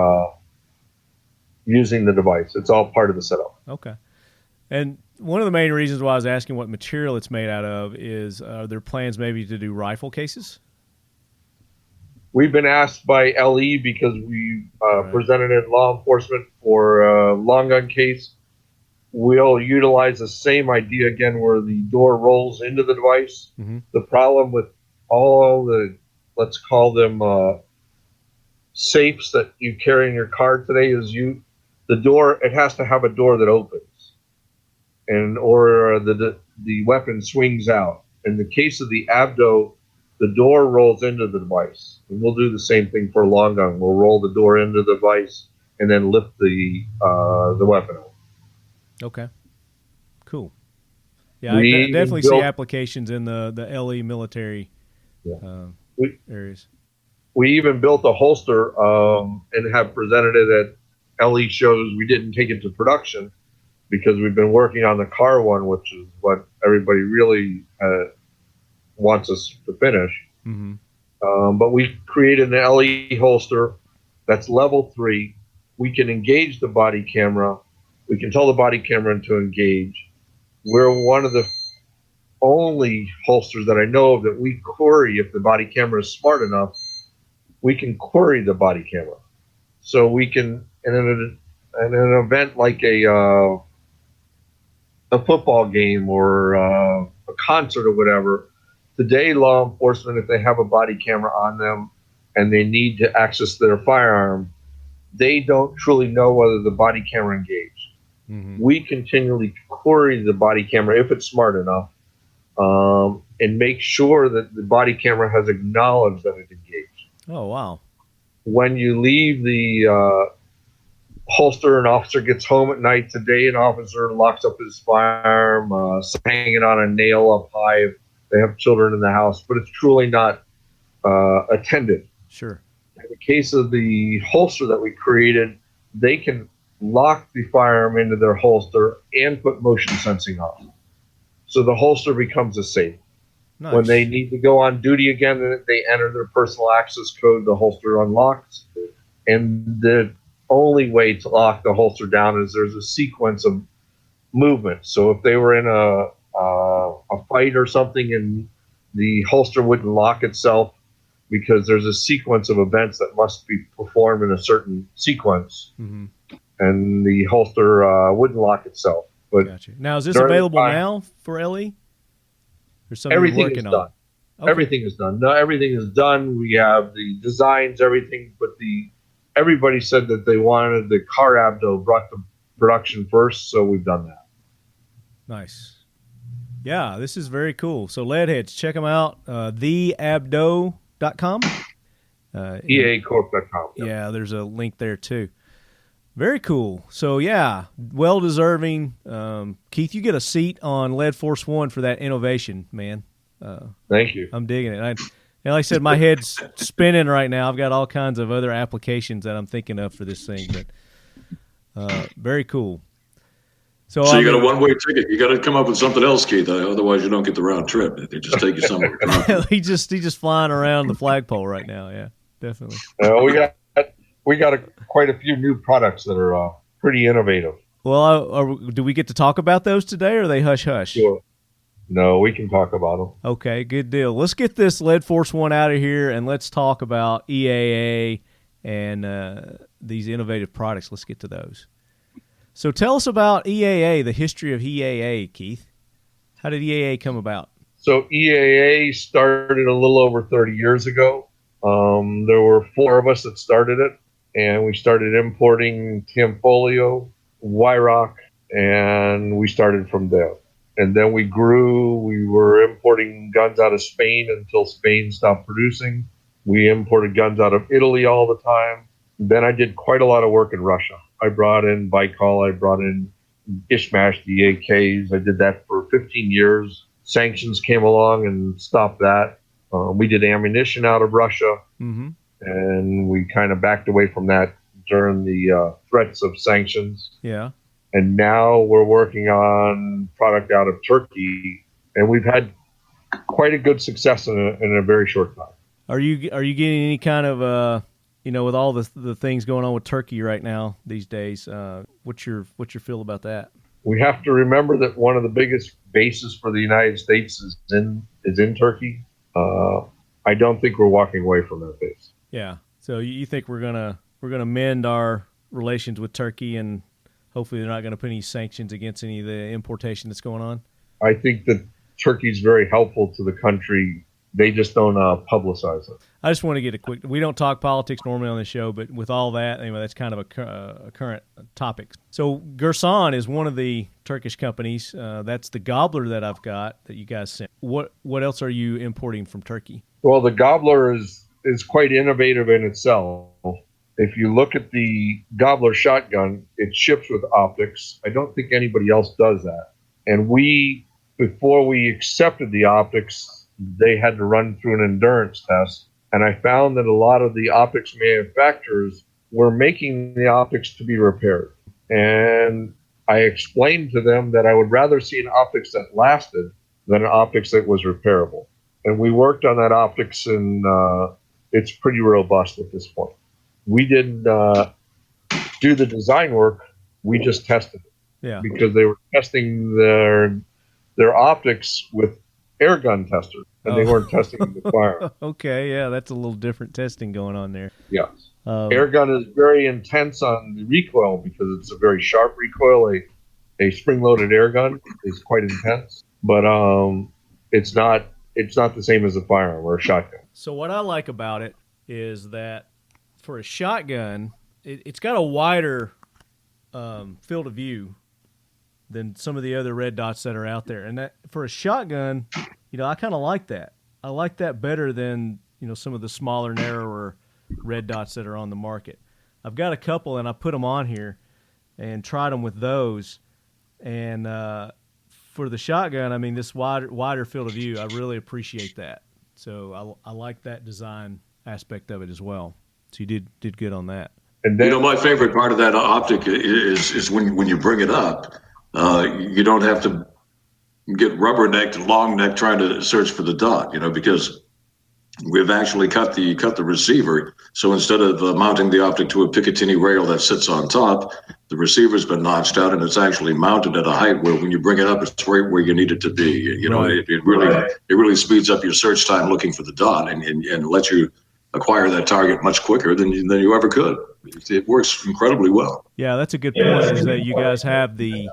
using the device. It's all part of the setup. Okay. And one of the main reasons why I was asking what material it's made out of is, are there plans maybe to do rifle cases? We've been asked by LE because we presented it law enforcement for a long gun case. We'll utilize the same idea again where the door rolls into the device. Mm-hmm. The problem with all the, let's call them safes that you carry in your car today is the door, it has to have a door that opens. Or the weapon swings out. In the case of the ABDO, the door rolls into the device. And we'll do the same thing for a long gun. We'll roll the door into the device and then lift the weapon out. Okay. Cool. Yeah, I definitely see applications in the LE military areas. We even built a holster and have presented it at LE shows. We didn't take it to production because we've been working on the car one, which is what everybody really wants us to finish. Mm-hmm. But we created an LE holster that's level 3. We can engage the body camera. We can tell the body camera to engage. We're one of the only holsters that I know of that we query if the body camera is smart enough. We can query the body camera. So we can, in an event like a football game or a concert or whatever, today law enforcement, if they have a body camera on them and they need to access their firearm, they don't truly know whether the body camera engaged. Mm-hmm. We continually query the body camera if it's smart enough and make sure that the body camera has acknowledged that it engaged. Oh, wow. When you leave the holster, an officer gets home at night. Today, an officer locks up his firearm, hanging on a nail up high. They have children in the house, but it's truly not attended. Sure. In the case of the holster that we created, they can lock the firearm into their holster and put motion sensing on. So the holster becomes a safe. Nice. When they need to go on duty again, they enter their personal access code, the holster unlocks. And the only way to lock the holster down is there's a sequence of movement. So if they were in a fight or something and the holster wouldn't lock itself because there's a sequence of events that must be performed in a certain sequence, mm-hmm. and the holster wouldn't lock itself. But gotcha. Now, is this available now for LE? Or everything is done. Okay. Everything is done. No, everything is done. We have the designs, everything, but everybody said that they wanted the car ABDO brought to production first, so we've done that. Nice. Yeah, this is very cool. So Leadheads, check them out. TheABDO.com. EACorp.com. Yeah, there's a link there too. Very cool. So yeah, well deserving. Keith, you get a seat on Lead Force One for that innovation, man. Thank you. I'm digging it. And like I said, my head's spinning right now. I've got all kinds of other applications that I'm thinking of for this thing, but very cool. So you got a one-way ticket. You got to come up with something else, Keith. Otherwise, you don't get the round trip. They just take you somewhere. He's just flying around the flagpole right now. Yeah, definitely. We got quite a few new products that are pretty innovative. Well, do we get to talk about those today, or are they hush hush? Sure. No, we can talk about them. Okay, good deal. Let's get this Lead Force One out of here, and let's talk about EAA and these innovative products. Let's get to those. So tell us about EAA, the history of EAA, Keith. How did EAA come about? So EAA started a little over 30 years ago. There were 4 of us that started it, and we started importing Tanfoglio, Weihrauch, and we started from there. And then we grew. We were importing guns out of Spain until Spain stopped producing. We imported guns out of Italy all the time. Then I did quite a lot of work in Russia. I brought in Baikal. I brought in Ishmash, the AKs. I did that for 15 years. Sanctions came along and stopped that. We did ammunition out of Russia, and we kind of backed away from that during the threats of sanctions. Yeah. And now we're working on product out of Turkey, and we've had quite a good success in a very short time. Are you getting any kind of with all the things going on with Turkey right now these days? What's your feel about that? We have to remember that one of the biggest bases for the United States is in Turkey. I don't think we're walking away from that base. Yeah. So you think we're gonna mend our relations with Turkey, and hopefully they're not going to put any sanctions against any of the importation that's going on? I think that Turkey's very helpful to the country. They just don't publicize it. I just want to get a quick. We don't talk politics normally on the show, but with all that, anyway, that's kind of a current topic. So Girsan is one of the Turkish companies. That's the Gobbler that I've got that you guys sent. What else are you importing from Turkey? Well, the Gobbler is quite innovative in itself. If you look at the Gobbler shotgun, it ships with optics. I don't think anybody else does that. And before we accepted the optics, they had to run through an endurance test. And I found that a lot of the optics manufacturers were making the optics to be repaired. And I explained to them that I would rather see an optics that lasted than an optics that was repairable. And we worked on that optics, and it's pretty robust at this point. We didn't do the design work. We just tested it. Yeah. Because they were testing their optics with air gun testers, and they weren't testing the firearm. Okay, yeah, that's a little different testing going on there. Yes. Air gun is very intense on the recoil because it's a very sharp recoil. A spring-loaded air gun is quite intense, but it's not the same as a firearm or a shotgun. So what I like about it is that for a shotgun, it's got a wider field of view than some of the other red dots that are out there. And that for a shotgun, I kind of like that. I like that better than, some of the smaller, narrower red dots that are on the market. I've got a couple, and I put them on here and tried them with those. And for the shotgun, I mean, this wider field of view, I really appreciate that. So I like that design aspect of it as well. So you did good on that. And then, my favorite part of that optic is when you bring it up, you don't have to get rubbernecked, long neck trying to search for the dot, because we've actually cut the receiver. So instead of mounting the optic to a Picatinny rail that sits on top, the receiver's been notched out, and it's actually mounted at a height where when you bring it up, it's right where you need it to be. It really speeds up your search time looking for the dot and lets you acquire that target much quicker than you ever could. It works incredibly well. Yeah, that's a good point. Is that you guys have the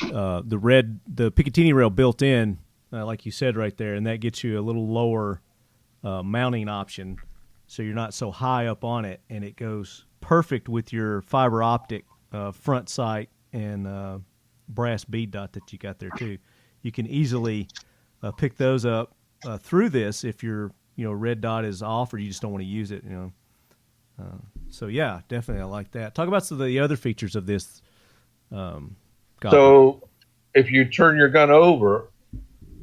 Picatinny rail built in, like you said right there, and that gets you a little lower mounting option, so you're not so high up on it, and it goes perfect with your fiber optic front sight and brass bead dot that you got there too. You can easily pick those up through this if your red dot is off or you just don't want to use it. So yeah, definitely I like that. Talk about some of the other features of this. So if you turn your gun over,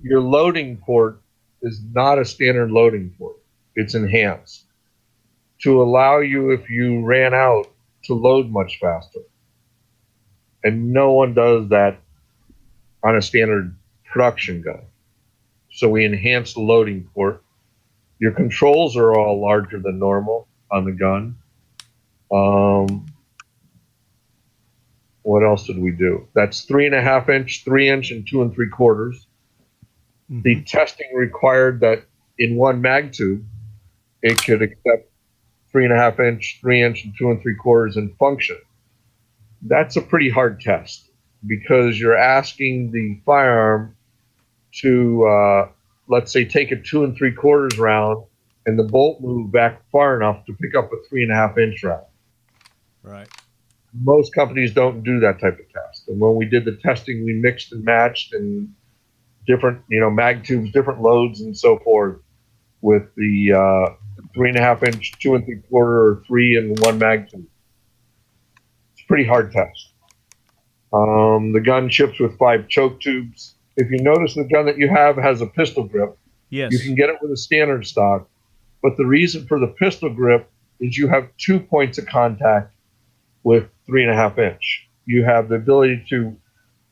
your loading port is not a standard loading port. It's enhanced to allow you, if you ran out, to load much faster. And no one does that on a standard production gun. So we enhanced the loading port. Your controls are all larger than normal on the gun. What else did we do? That's 3.5 inch, 3 inch, and 2 3/4. The testing required that in one mag tube, it could accept 3.5 inch, 3 inch, and 2 3/4 in function. That's a pretty hard test because you're asking the firearm to, let's say, take a 2 3/4 round and the bolt move back far enough to pick up a 3.5 inch round. Right. Most companies don't do that type of test. And when we did the testing, we mixed and matched and different, mag tubes, different loads, and so forth with the 3.5 inch, 2 3/4, or 3 and 1 mag tube. It's a pretty hard test. The gun ships with 5 choke tubes. If you notice, the gun that you have has a pistol grip. Yes. You can get it with a standard stock, but the reason for the pistol grip is you have 2 points of contact with 3.5 inch. You have the ability to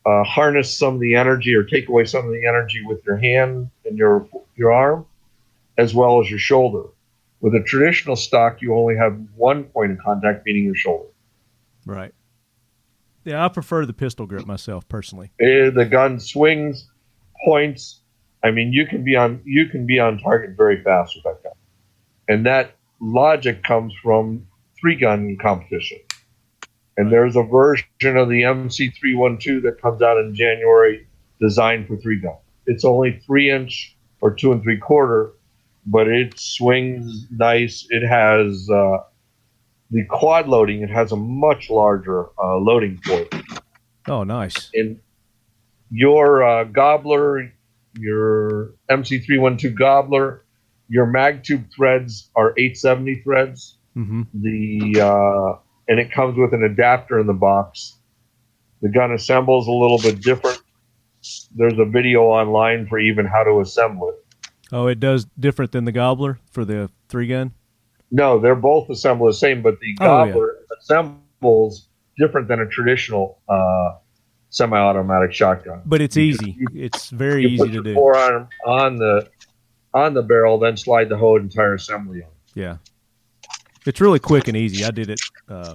harness some of the energy or take away some of the energy with your hand and your arm, as well as your shoulder. With a traditional stock, you only have 1 point of contact, meaning your shoulder. Right. Yeah, I prefer the pistol grip myself, personally. The gun swings, points. I mean, you can be on target very fast with that gun, and that logic comes from 3-gun competition. And there's a version of the MC312 that comes out in January designed for 3-gun. It's only 3 inch or 2 3/4, but it swings nice. It has the quad loading. It has a much larger loading port. Oh, nice. And your Gobbler, your MC312 Gobbler, your mag tube threads are 870 threads. Mm-hmm. And it comes with an adapter in the box. The gun assembles a little bit different. There's a video online for even how to assemble it. Oh, it does different than the Gobbler for the 3-gun? No, they're both assembled the same, but the Gobbler assembles different than a traditional semi-automatic shotgun. But it's easy. It's very easy to do. You put your forearm on the barrel, then slide the whole entire assembly on. Yeah. It's really quick and easy. I did it as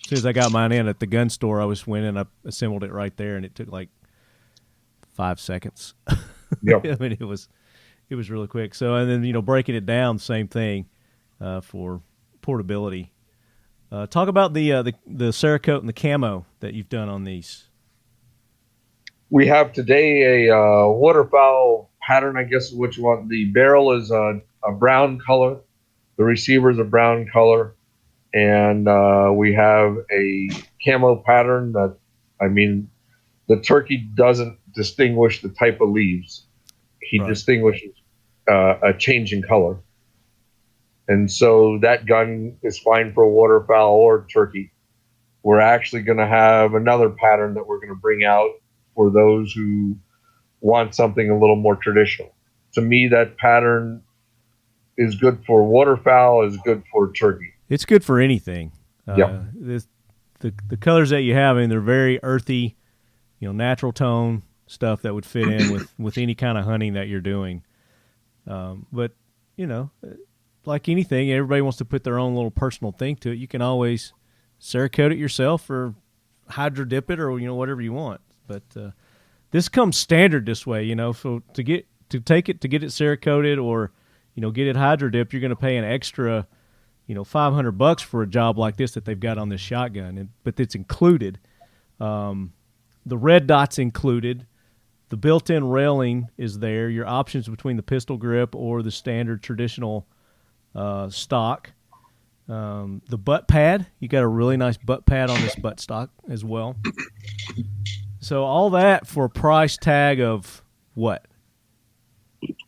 soon as I got mine in at the gun store. I I assembled it right there, and it took like 5 seconds. Yep. I mean, it was really quick. So, and then breaking it down, same thing for portability. Talk about the Cerakote and the camo that you've done on these. We have today a waterfowl pattern, I guess is what you want. The barrel is a brown color. The receiver is a brown color, and we have a camo pattern that, the turkey doesn't distinguish the type of leaves. He distinguishes a change in color. And so that gun is fine for waterfowl or turkey. We're actually going to have another pattern that we're going to bring out for those who want something a little more traditional. To me, that pattern is good for waterfowl, is good for turkey. It's good for anything. Yeah. The colors that you have, they're very earthy, natural tone stuff that would fit in with any kind of hunting that you're doing. But, like anything, everybody wants to put their own little personal thing to it. You can always Cerakote it yourself or hydro dip it or, whatever you want. But this comes standard this way, so to get it Cerakoted or get it hydro dipped, you're going to pay an extra, $500 for a job like this that they've got on this shotgun. But it's included. The red dot's included. The built-in railing is there. Your options between the pistol grip or the standard traditional stock. The butt pad, you got a really nice butt pad on this butt stock as well. So all that for a price tag of what?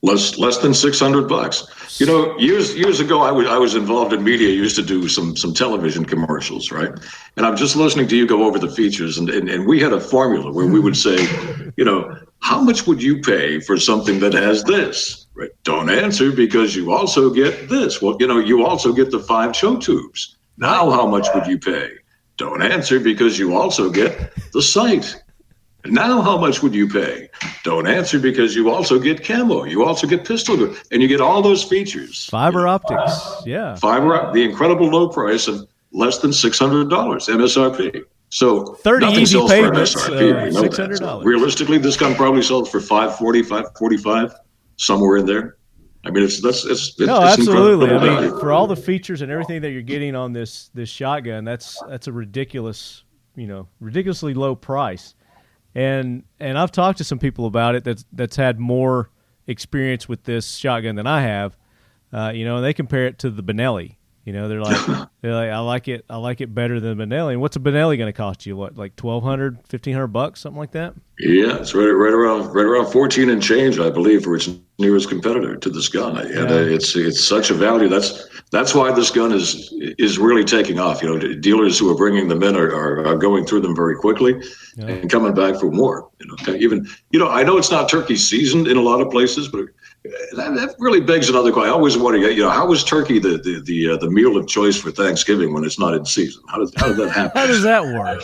Less than $600. Years ago, I was involved in media. I used to do some television commercials, right? And I'm just listening to you go over the features, and we had a formula where we would say, how much would you pay for something that has this? Right? Don't answer because you also get this. Well, you also get the 5 choke tubes. Now, how much would you pay? Don't answer because you also get the sight. Now, how much would you pay? Don't answer because you also get camo. You also get pistol grip, and you get all those features. Fiber optics, yeah. The incredible low price of less than $600 MSRP. So 30 nothing easy sells for payments, MSRP. We know that. $600. So realistically, this gun probably sells for $540, $545, somewhere in there. I mean, it's No, absolutely. I incredible mean, value. for all the features and everything that you're getting on this shotgun, that's a ridiculously low price. And I've talked to some people about it that's had more experience with this shotgun than I have. And they compare it to the Benelli. They're like, I like it better than the Benelli. And what's a Benelli going to cost you? What, like $1,200, $1,500, something like that? Yeah, it's right around 14 and change, I believe, for its nearest competitor to this gun. And it's such a value. That's why this gun is really taking off. Dealers who are bringing them in are going through them very quickly and coming back for more. I know it's not turkey season in a lot of places, but that really begs another question. I always wonder, how is turkey the meal of choice for Thanksgiving when it's not in season? How does that happen? How does that work?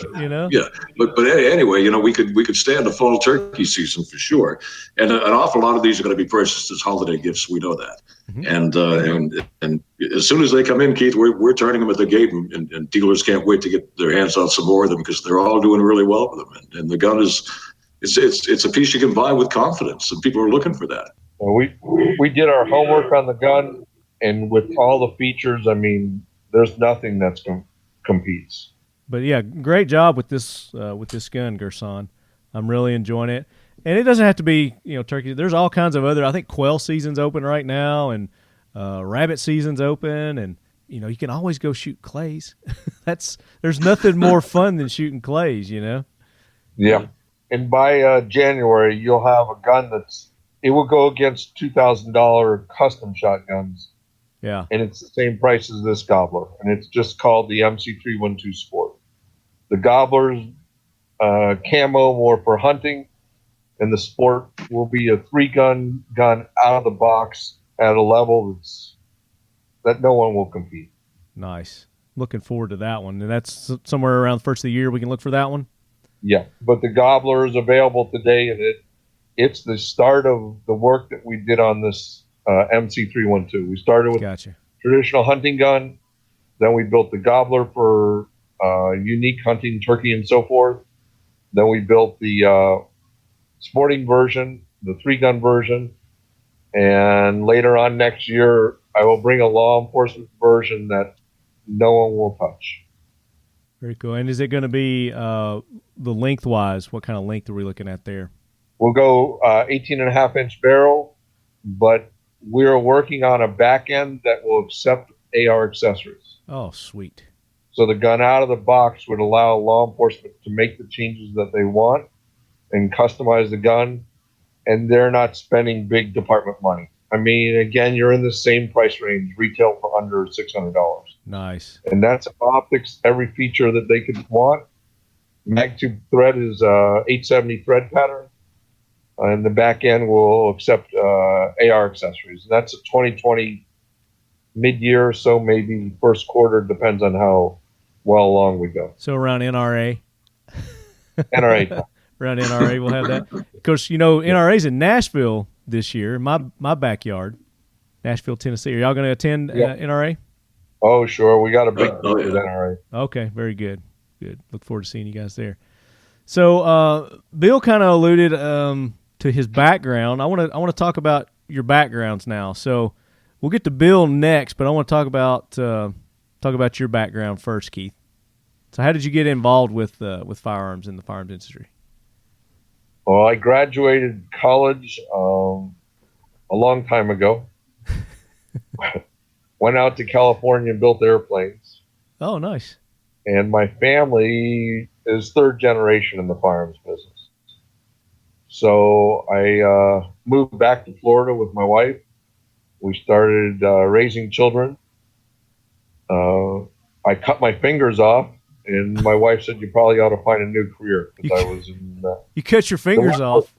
Yeah, but anyway, we could stand the fall turkey season for sure, and an awful lot of these are going to be purchased as holiday gifts. We know that, and as soon as they come in, Keith, we're turning them at the gate, and dealers can't wait to get their hands on some more of them because they're all doing really well with them, and the gun it's a piece you can buy with confidence, and people are looking for that. Well, we did our homework on the gun, and with all the features, I mean, there's nothing that's competes. But yeah, great job with this gun, Girsan. I'm really enjoying it, and it doesn't have to be turkey. There's all kinds of other. I think quail season's open right now, and rabbit season's open, and you can always go shoot clays. There's nothing more fun than shooting clays. Yeah, and by January, you'll have a gun it will go against $2,000 custom shotguns. Yeah. And it's the same price as this Gobbler. And it's just called the MC312 Sport. The Gobbler's camo more for hunting, and the Sport will be a 3-gun gun out of the box at a level that no one will compete. Nice. Looking forward to that one. And that's somewhere around the first of the year we can look for that one? Yeah. But the Gobbler is available today, and it's the start of the work that we did on this MC312. We started with traditional hunting gun. Then we built the Gobbler for unique hunting, turkey, and so forth. Then we built the sporting version, the 3-gun version. And later on next year, I will bring a law enforcement version that no one will touch. Very cool. And is it going to be the lengthwise? What kind of length are we looking at there? We'll go 18.5-inch barrel, but we're working on a back end that will accept AR accessories. Oh, sweet. So the gun out of the box would allow law enforcement to make the changes that they want and customize the gun, and they're not spending big department money. I mean, again, you're in the same price range, retail for under $600. Nice. And that's optics, every feature that they could want. MagTube thread is 870 thread pattern. And the back end will accept AR accessories. And that's a 2020 mid-year or so, maybe first quarter, depends on how well along we go. So around NRA? NRA. Around NRA, we'll have that. Of course, NRA's in Nashville this year, my backyard, Nashville, Tennessee. Are y'all going to attend NRA? Oh, sure. We got a big group with NRA. Okay, very good. Good. Look forward to seeing you guys there. So Bill kind of alluded to his background. I want to talk about your backgrounds now. So we'll get to Bill next, but I want to talk about your background first, Keith. So how did you get involved with firearms in the firearms industry? Well, I graduated college a long time ago. Went out to California and built airplanes. Oh, nice. And my family is third generation in the firearms business. So I moved back to Florida with my wife. We started raising children. I cut my fingers off, and my wife said, "You probably ought to find a new career." Because I was in. You cut your fingers off.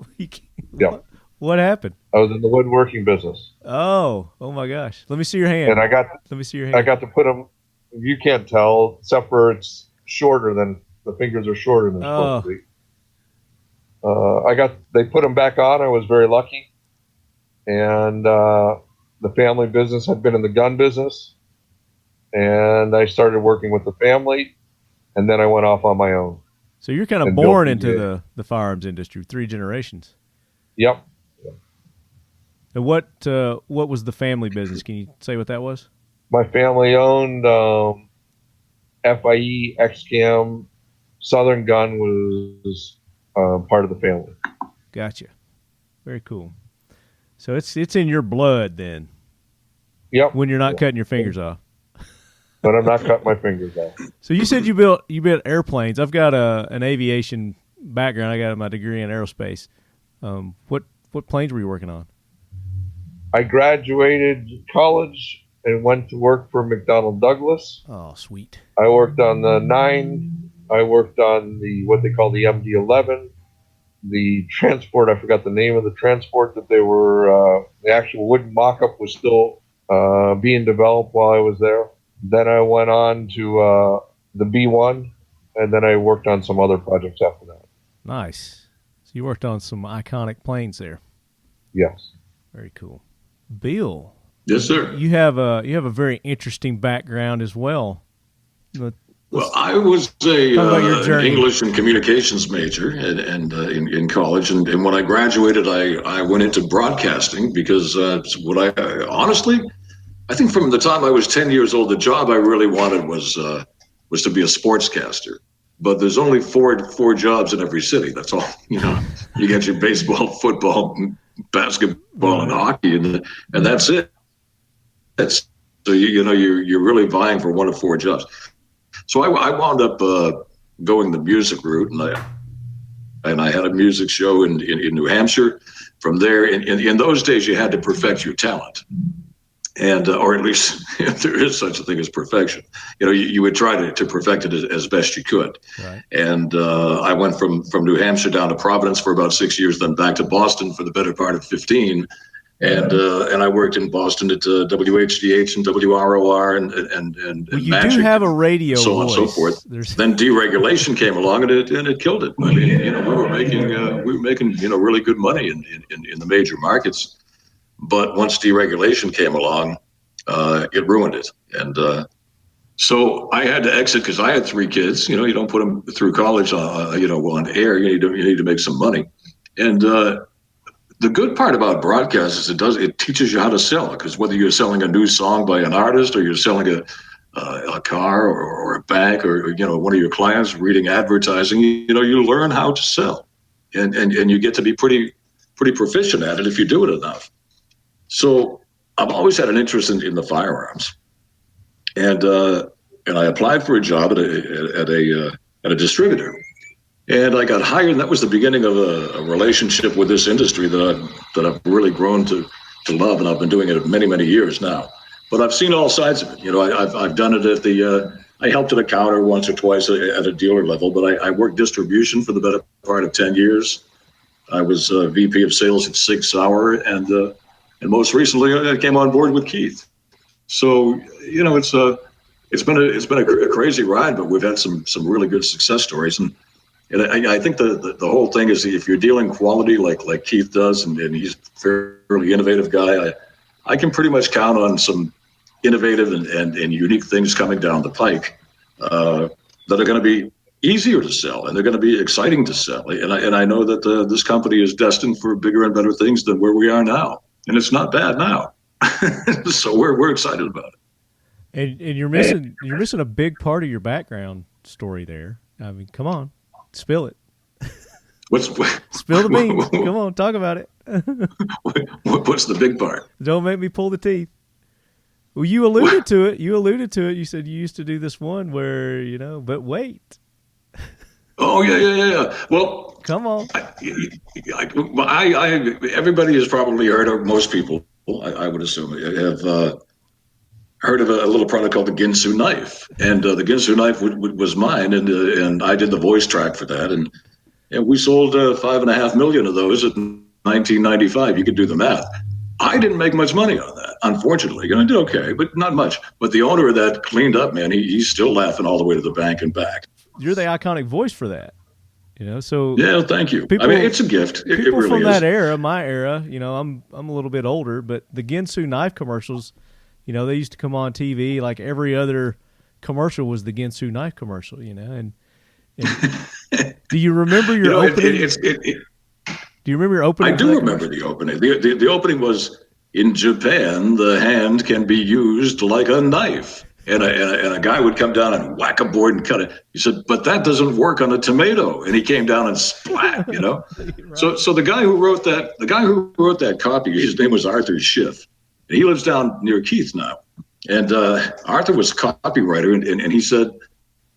Yeah. What happened? I was in the woodworking business. Oh my gosh! Let me see your hand. And let me see your hand. I got to put them. You can't tell, except for it's shorter than the fingers are shorter than supposed to be. They put them back on. I was very lucky, and the family business had been in the gun business, and I started working with the family, and then I went off on my own. So you're kind of And born built into the firearms industry, 3 generations. Yep. And what was the family business? Can you say what that was? My family owned FIE, XCAM, Southern Gun was part of the family. Gotcha. Very cool. So it's in your blood then. Yep. When you're not cutting your fingers off. But I'm not cutting my fingers off. So you said you built airplanes. I've got an aviation background. I got my degree in aerospace. What planes were you working on? I graduated college and went to work for McDonnell Douglas. Oh, sweet. I worked on the 9. I worked on what they call the MD-11. The transport, I forgot the name of the transport that they were, the actual wooden mock-up was still being developed while I was there. Then I went on to the B-1, and then I worked on some other projects after that. Nice. So you worked on some iconic planes there. Yes. Very cool. Bill. Yes, sir. You have a very interesting background as well. Well, I was your an English and communications major and in college, and when I graduated, I went into broadcasting because honestly, I think from the time I was 10 years old, the job I really wanted was to be a sportscaster. But there's only four jobs in every city. That's all. You know, you get your baseball, football, basketball, and hockey, and that's it. So you're really vying for one of 4 jobs. So I wound up going the music route, and I had a music show in New Hampshire. From there, in those days, you had to perfect your talent, and or at least if there is such a thing as perfection, you would try to perfect it as best you could. Right. And I went from New Hampshire down to Providence for about 6 years, then back to Boston for the better part of 15. And I worked in Boston at WHDH and WROR and you Magic, do have a radio so on and so voice. forth. Then deregulation came along and it killed it. I mean, we were making really good money in the major markets, but once deregulation came along, it ruined it. And so I had to exit because I had 3 kids. You don't put them through college on air. You need to make some money, and the good part about broadcast is it teaches you how to sell, because whether you're selling a new song by an artist or you're selling a car or a bank or one of your clients reading advertising, you learn how to sell, and you get to be pretty proficient at it if you do it enough. So I've always had an interest in the firearms, and I applied for a job at a distributor. And I got hired, and that was the beginning of a relationship with this industry that I've really grown to love, and I've been doing it many, many years now. But I've seen all sides of it. I've done it at I helped at a counter once or twice at a dealer level, but I worked distribution for the better part of 10 years. I was VP of sales at Sig Sauer, and most recently I came on board with Keith. So it's been a crazy ride, but we've had some really good success stories. And I think the whole thing is, if you're dealing quality like Keith does, and he's a fairly innovative guy, I can pretty much count on some innovative and unique things coming down the pike that are going to be easier to sell, and they're going to be exciting to sell. And I know that this company is destined for bigger and better things than where we are now, and it's not bad now. So we're excited about it. And you're missing a big part of your background story there. I mean, come on. Spill it. Spill the beans. Come on, talk about it. What's the big part? Don't make me pull the teeth. Well, you alluded to it. You said you used to do this one where, but wait. Oh, yeah. Well, come on. Everybody has probably heard, or most people, I would assume, have heard of a little product called the Ginsu knife, and the Ginsu knife was mine, and I did the voice track for that, and we sold 5.5 million of those in 1995. You could do the math. I didn't make much money on that, unfortunately. I did okay, but not much. But the owner of that cleaned up, man. He's still laughing all the way to the bank and back. You're the iconic voice for that, So yeah, thank you. It's a gift. It really from is. that era, my era. I'm a little bit older, but the Ginsu knife commercials. They used to come on TV like every other, commercial was the Ginsu knife commercial, and do you remember your opening? Do you remember your opening? I do remember the opening. The opening was, in Japan, the hand can be used like a knife. And a guy would come down and whack a board and cut it. He said, but that doesn't work on a tomato. And he came down and splat, Right. So the guy who wrote that copy, his name was Arthur Schiff. And he lives down near Keith now. And Arthur was copywriter, and he said,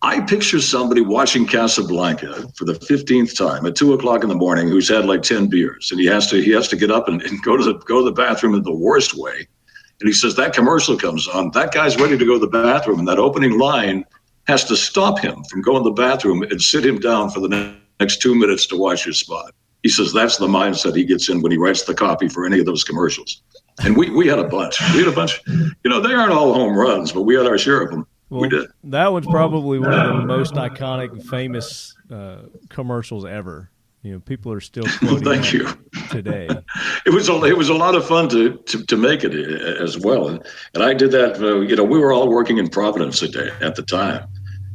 I picture somebody watching Casablanca for the 15th time at 2:00 in the morning who's had like 10 beers, and he has to get up and go to the bathroom in the worst way. And he says that commercial comes on, that guy's ready to go to the bathroom, and that opening line has to stop him from going to the bathroom and sit him down for the next 2 minutes to watch his spot. He says that's the mindset he gets in when he writes the copy for any of those commercials. And we had a bunch. They aren't all home runs, but we had our share of them. Well, we did. That was probably one of the most iconic, famous commercials ever. People are still quoting Thank you. Today. It was a lot of fun to make it as well, and I did that. We were all working in Providence at the time,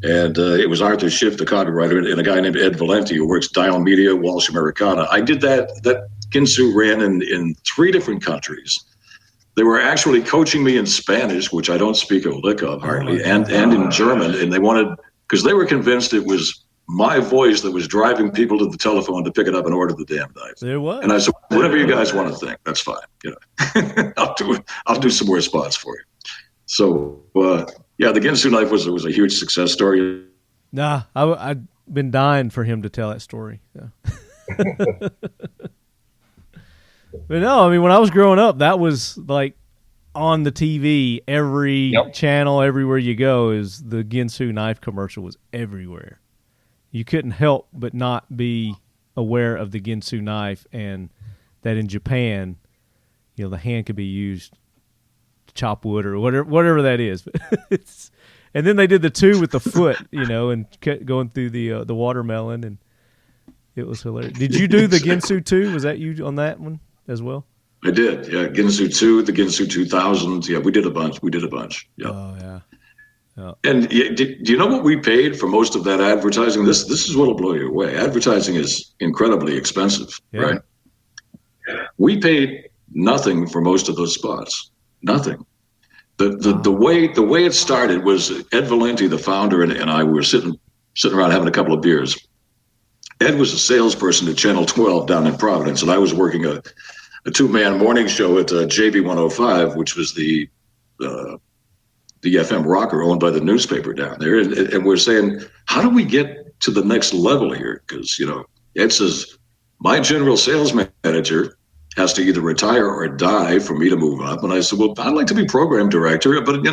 and it was Arthur Schiff, the copywriter, and a guy named Ed Valenti who works Dial Media, Walsh Americana. I did that. That Ginsu ran in 3 different countries. They were actually coaching me in Spanish, which I don't speak a lick of hardly, and in German. And they wanted, because they were convinced it was my voice that was driving people to the telephone to pick it up and order the damn knife. There was. And I said, whatever you guys want to think, that's fine. I'll do some more spots for you. So the Ginsu knife was a huge success story. Nah, I've been dying for him to tell that story. Yeah. But no, when I was growing up, that was like on the TV, every channel, everywhere you go, is the Ginsu knife commercial was everywhere. You couldn't help but not be aware of the Ginsu knife, and that in Japan, the hand could be used to chop wood or whatever that is. And then they did the 2 with the foot, and going through the watermelon, and it was hilarious. Did you do the Ginsu 2? Was that you on that one as well? I did, yeah. Ginsu 2, the Ginsu 2000. Yeah, we did a bunch. Yeah. Oh, yeah. Oh. And do you know what we paid for most of that advertising? This is what will blow you away. Advertising is incredibly expensive, right? We paid nothing for most of those spots. Nothing. The way it started was Ed Valenti, the founder, and I were sitting around having a couple of beers. Ed was a salesperson at Channel 12 down in Providence, and I was working a 2-man morning show at JB 105, which was the FM rocker owned by the newspaper down there. And we're saying, how do we get to the next level here? Because, Ed says, my general sales manager has to either retire or die for me to move up. And I said, well, I'd like to be program director, but,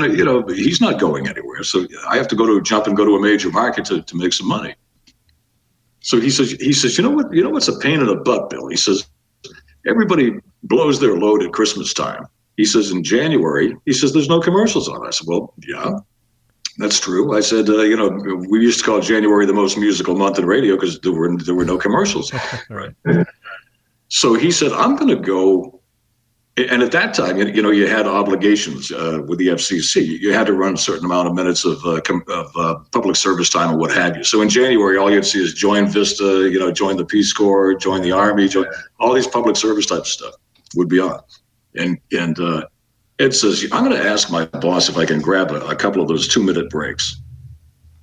he's not going anywhere. So I have to jump and go to a major market to make some money. So he says, you know what's a pain in the butt, Bill? He says, everybody blows their load at Christmas time. He says, in January, there's no commercials on. I said, well, yeah, that's true. I said, we used to call January the most musical month in radio because there were no commercials. Right. So he said, I'm going to go. And at that time, you had obligations with the FCC. You had to run a certain amount of minutes of public service time or what have you. So in January, all you'd see is join Vista, join the Peace Corps, join the Army, join all these public service type stuff would be on. And Ed says, I'm going to ask my boss if I can grab a couple of those 2-minute breaks.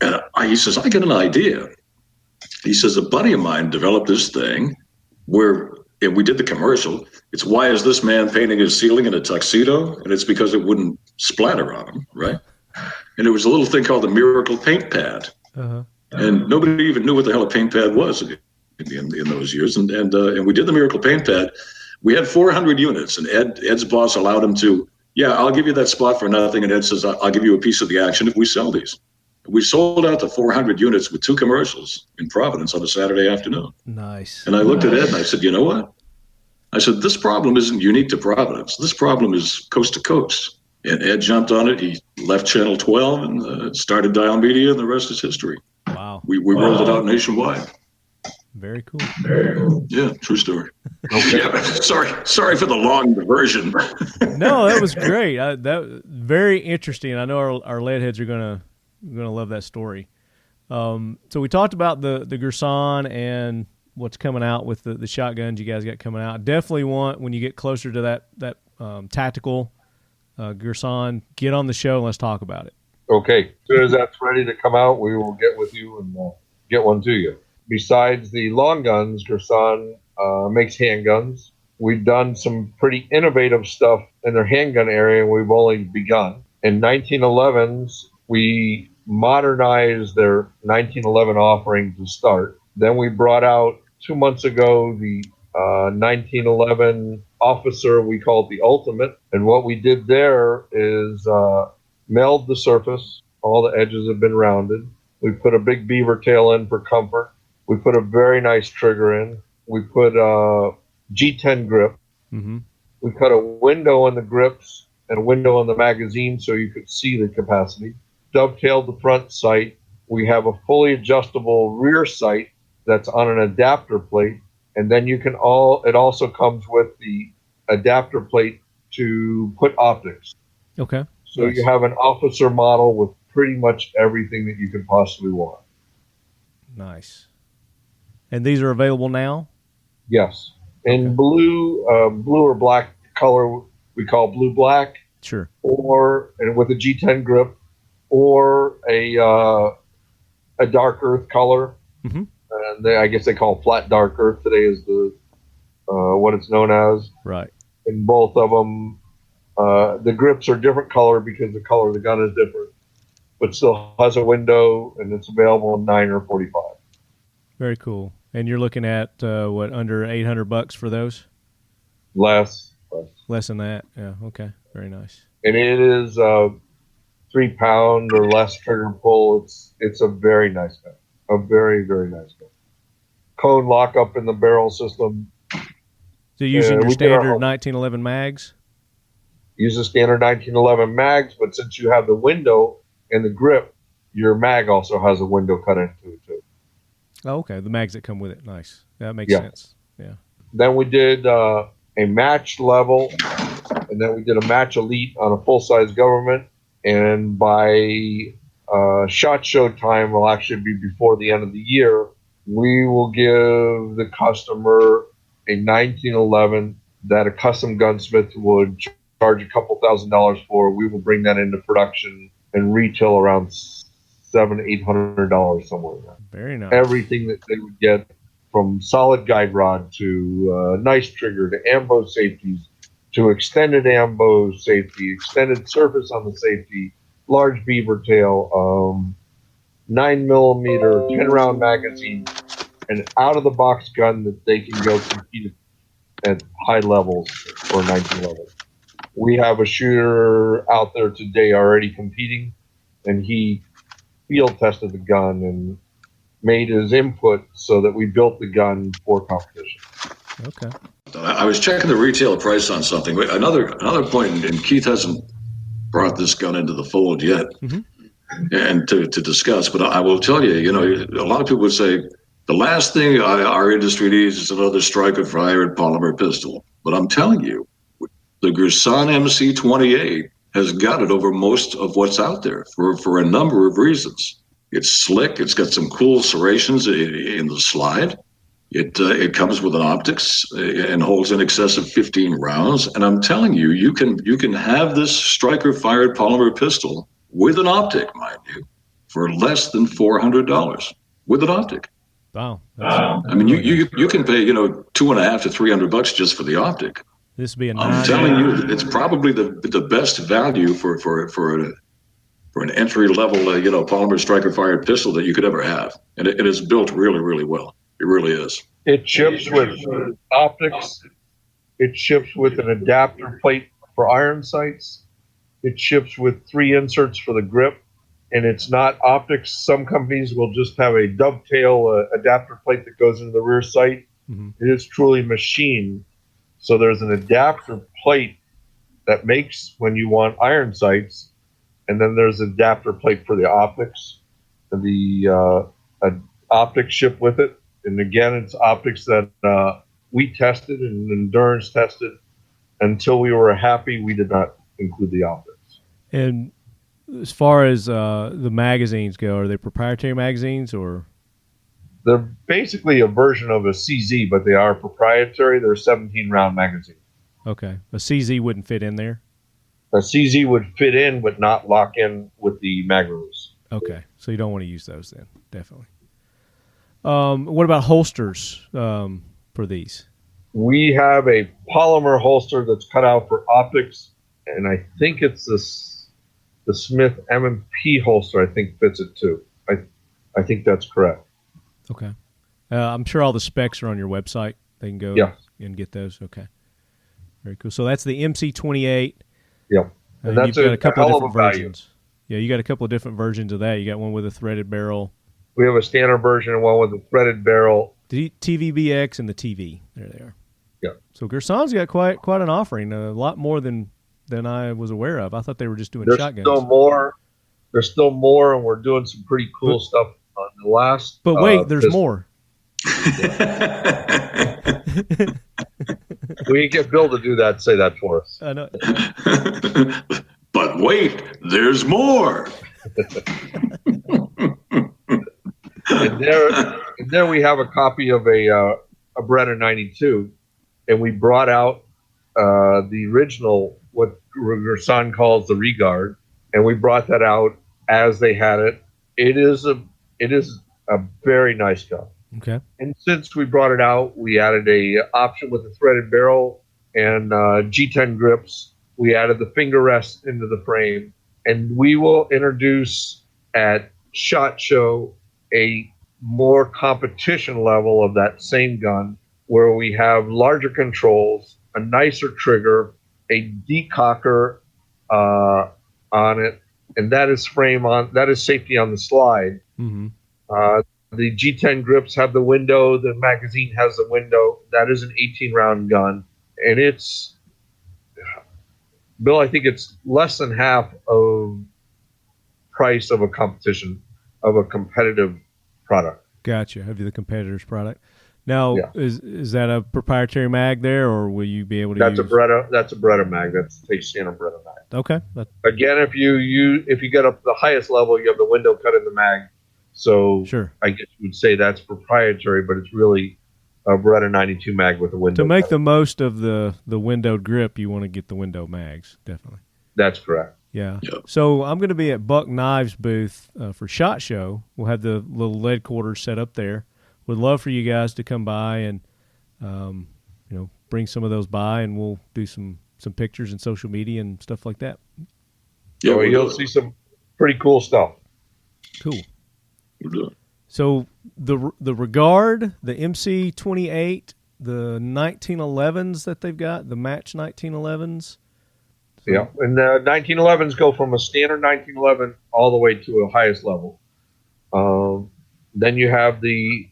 And he says, I get an idea. He says, a buddy of mine developed this thing where, and we did the commercial. It's why is this man painting his ceiling in a tuxedo? And it's because it wouldn't splatter on him, right? And there was a little thing called the Miracle Paint Pad. Uh-huh. And nobody even knew what the hell a paint pad was in those years. And we did the Miracle Paint Pad. We had 400 units, and Ed's boss allowed him to, I'll give you that spot for nothing. And Ed says, I'll give you a piece of the action if we sell these. We sold out the 400 units with 2 commercials in Providence on a Saturday afternoon. Nice. And I looked at Ed and I said, you know what? I said, this problem isn't unique to Providence. This problem is coast to coast. And Ed jumped on it. He left Channel 12 and started Dial Media, and the rest is history. Wow. We rolled it out nationwide. Very cool. Yeah, true story. Okay. Yeah, sorry for the long diversion. No, that was great. That very interesting. I know our lead heads are going to You're going to love that story. So we talked about the Girsan and what's coming out with the shotguns you guys got coming out. Definitely want, when you get closer to that tactical Girsan, get on the show and let's talk about it. Okay. As soon as that's ready to come out, we will get with you and get one to you. Besides the long guns, Girsan makes handguns. We've done some pretty innovative stuff in their handgun area, and we've only begun. In 1911s, we modernized their 1911 offering to start. Then we brought out 2 months ago the 1911 officer, we call it the Ultimate. And what we did there is meld the surface. All the edges have been rounded. We put a big beaver tail in for comfort. We put a very nice trigger in. We put a G10 grip. Mm-hmm. We cut a window in the grips and a window in the magazine so you could see the capacity. Dovetailed the front sight. We have a fully adjustable rear sight that's on an adapter plate. And then it also comes with the adapter plate to put optics. Okay. So nice. You have an officer model with pretty much everything that you could possibly want. Nice. And these are available now? Yes. In blue or black color, we call blue black. Sure. And with a G10 grip, or a dark earth color. Mm-hmm. And I guess they call flat dark earth today is the what it's known as. Right. In both of them, the grips are different color because the color of the gun is different, but still has a window, and it's available in 9 or 45. Very cool. And you're looking at under $800 for those? Less than that. Yeah. Okay. Very nice. And it is 3 pound or less trigger pull. It's a very nice gun. A very, very nice gun. Cone lockup in the barrel system. So using your standard 1911 mags? Use the standard 1911 mags, but since you have the window and the grip, your mag also has a window cut into it too. Oh, okay. The mags that come with it. Nice. That makes sense. Yeah. Then we did a match level, and then we did a match elite on a full-size government. And by SHOT Show time will actually be before the end of the year. We will give the customer a 1911 that a custom gunsmith would charge a couple $1,000s for. We will bring that into production and retail around $700-800 somewhere in there. Very nice. Everything that they would get, from solid guide rod to nice trigger to ambo safeties to extended ambo safety, extended surface on the safety, large beaver tail, 9mm 10-round magazine, an out-of-the-box gun that they can go compete at high levels for 1911. We have a shooter out there today already competing, and he field tested the gun and made his input so that we built the gun for competition. Okay. I was checking the retail price on something. Another point, and Keith hasn't brought this gun into the fold yet, and to discuss. But I will tell you, a lot of people would say the last thing our industry needs is another striker-fired polymer pistol. But I'm telling you, the Girsan MC-28 has got it over most of what's out there for a number of reasons. It's slick. It's got some cool serrations in the slide. It comes with an optics and holds in excess of 15 rounds. And I'm telling you, you can have this striker-fired polymer pistol with an optic, mind you, for less than $400 with an optic. Wow. I mean, you can pay $250 to $300 just for the optic. This would be I'm telling you, it's probably the best value for an entry level polymer striker fired pistol that you could ever have, and it is built really, really well. It really is. It ships with optics. It ships with an adapter plate for iron sights. It ships with 3 inserts for the grip, and it's not optics. Some companies will just have a dovetail adapter plate that goes into the rear sight. Mm-hmm. It is truly machined. So there's an adapter plate that makes when you want iron sights, and then there's an adapter plate for the optics. And the optics ship with it. And again, it's optics that we tested and Endurance tested. Until we were happy, we did not include the optics. And as far as the magazines go, are they proprietary magazines or? They're basically a version of a CZ, but they are proprietary. They're 17-round magazines. Okay, a CZ wouldn't fit in there. A CZ would fit in, but not lock in with the mag release. Okay, so you don't want to use those then, definitely. What about holsters for these? We have a polymer holster that's cut out for optics, and I think it's the Smith M&P holster. I think fits it too. I think that's correct. Okay, I'm sure all the specs are on your website. They can go and get those. Okay, very cool. So that's the MC28. Yep, and that's you've got a couple of hell different of a value. versions. Yeah, you got a couple of different versions of that. You got one with a threaded barrel. We have a standard version and one with a threaded barrel. The TVBX and the TV. There they are. Yeah. So Girsan's got quite an offering, a lot more than I was aware of. I thought they were just doing There's shotguns. There's still more, and we're doing some pretty cool stuff on the last. But wait, there's more. We didn't get Bill to do that. Say that for us. I know. But wait, there's more. And there we have a copy of a Beretta 92, and we brought out the original, what Girsan calls the Regard, and we brought that out as they had it. It is a very nice gun. Okay. And since we brought it out, we added a option with a threaded barrel and G10 grips. We added the finger rest into the frame, and we will introduce at SHOT Show a more competition level of that same gun, where we have larger controls, a nicer trigger, a decocker on it, and that is safety on the slide. Mm-hmm. The G10 grips have the window. The magazine has the window. That is an 18-round gun, and it's, Bill, I think it's less than half of price of a competitive product. Gotcha. Have you the competitor's product? Now, is that a proprietary mag there, or will you be able to use? That's a Beretta mag. That's a standard Beretta mag. Okay. Again, if you get up to the highest level, you have the window cut in the mag. So sure. I guess you would say that's proprietary, but it's really a Beretta 92 mag with a window. To make cut. the most of the windowed grip, you want to get the window mags, definitely. That's correct. Yeah. Yep. So I'm going to be at Buck Knives booth for SHOT Show. We'll have the little lead quarters set up there. Would love for you guys to come by and bring some of those by, and we'll do some pictures and social media and stuff like that. Yeah, so you'll see some pretty cool stuff. Cool. We'll do it. So the Regard, the MC28, the 1911s that they've got, the match 1911s. Yeah, and the 1911s go from a standard 1911 all the way to a highest level. Then you have the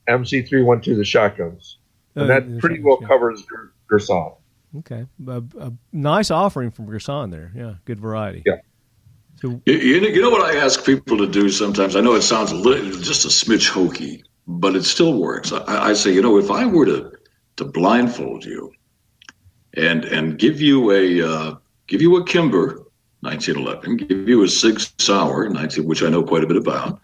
MC312, the shotguns, and that pretty well covers Girsan. Okay, a nice offering from Girsan there. Yeah, good variety. Yeah. So, you know what I ask people to do sometimes? I know it sounds just a smidge hokey, but it still works. I say, if I were to blindfold you and give you a Kimber 1911, give you a Sig Sauer 19, which I know quite a bit about,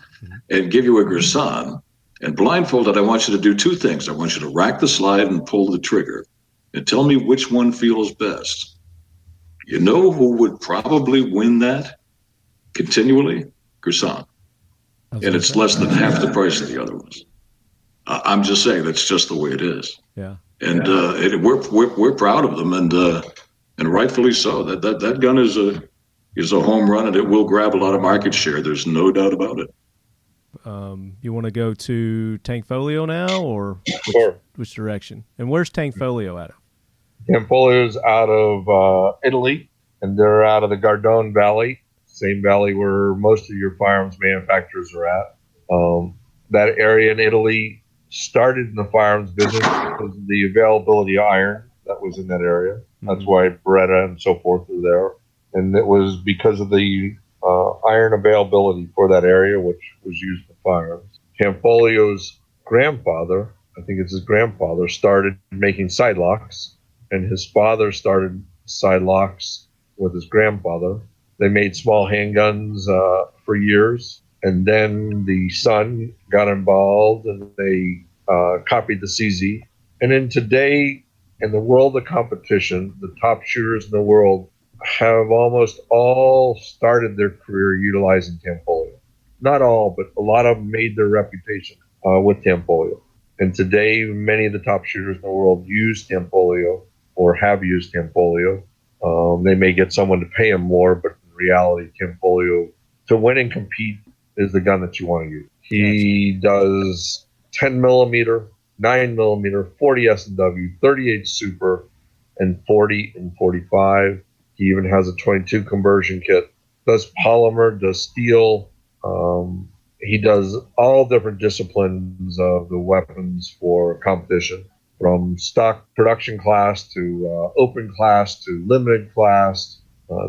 and give you a Girsan, and blindfolded, I want you to do two things. I want you to rack the slide and pull the trigger, and tell me which one feels best. You know who would probably win that continually? Girsan. And it's less than half the price of the other ones. I'm just saying that's just the way it is. Yeah. And we're proud of them, and rightfully so. That gun is a home run, and it will grab a lot of market share. There's no doubt about it. You want to go to Tanfoglio now, or which direction? And where's Tanfoglio out of? Tanfoglio's out of Italy, and they're out of the Gardone Valley, same valley where most of your firearms manufacturers are at. That area in Italy started in the firearms business because of the availability of iron that was in that area. That's why Beretta and so forth were there. And it was because of the iron availability for that area, which was used for firearms. Tanfoglio's grandfather, I think it's his grandfather, started making side locks, and his father started side locks with his grandfather. They made small handguns for years, and then the son got involved, and they copied the CZ. And then today, in the world of competition, the top shooters in the world have almost all started their career utilizing Tanfoglio. Not all, but a lot of them made their reputation with Tanfoglio. And today, many of the top shooters in the world use Tanfoglio or have used Tanfoglio. They may get someone to pay them more, but in reality, Tanfoglio, to win and compete, is the gun that you want to use. He does 10 millimeter, 9 millimeter, 40 S&W, 38 Super, and 40 and 45. He even has a 22 conversion kit. Does polymer, does steel. He does all different disciplines of the weapons for competition, from stock production class to open class to limited class.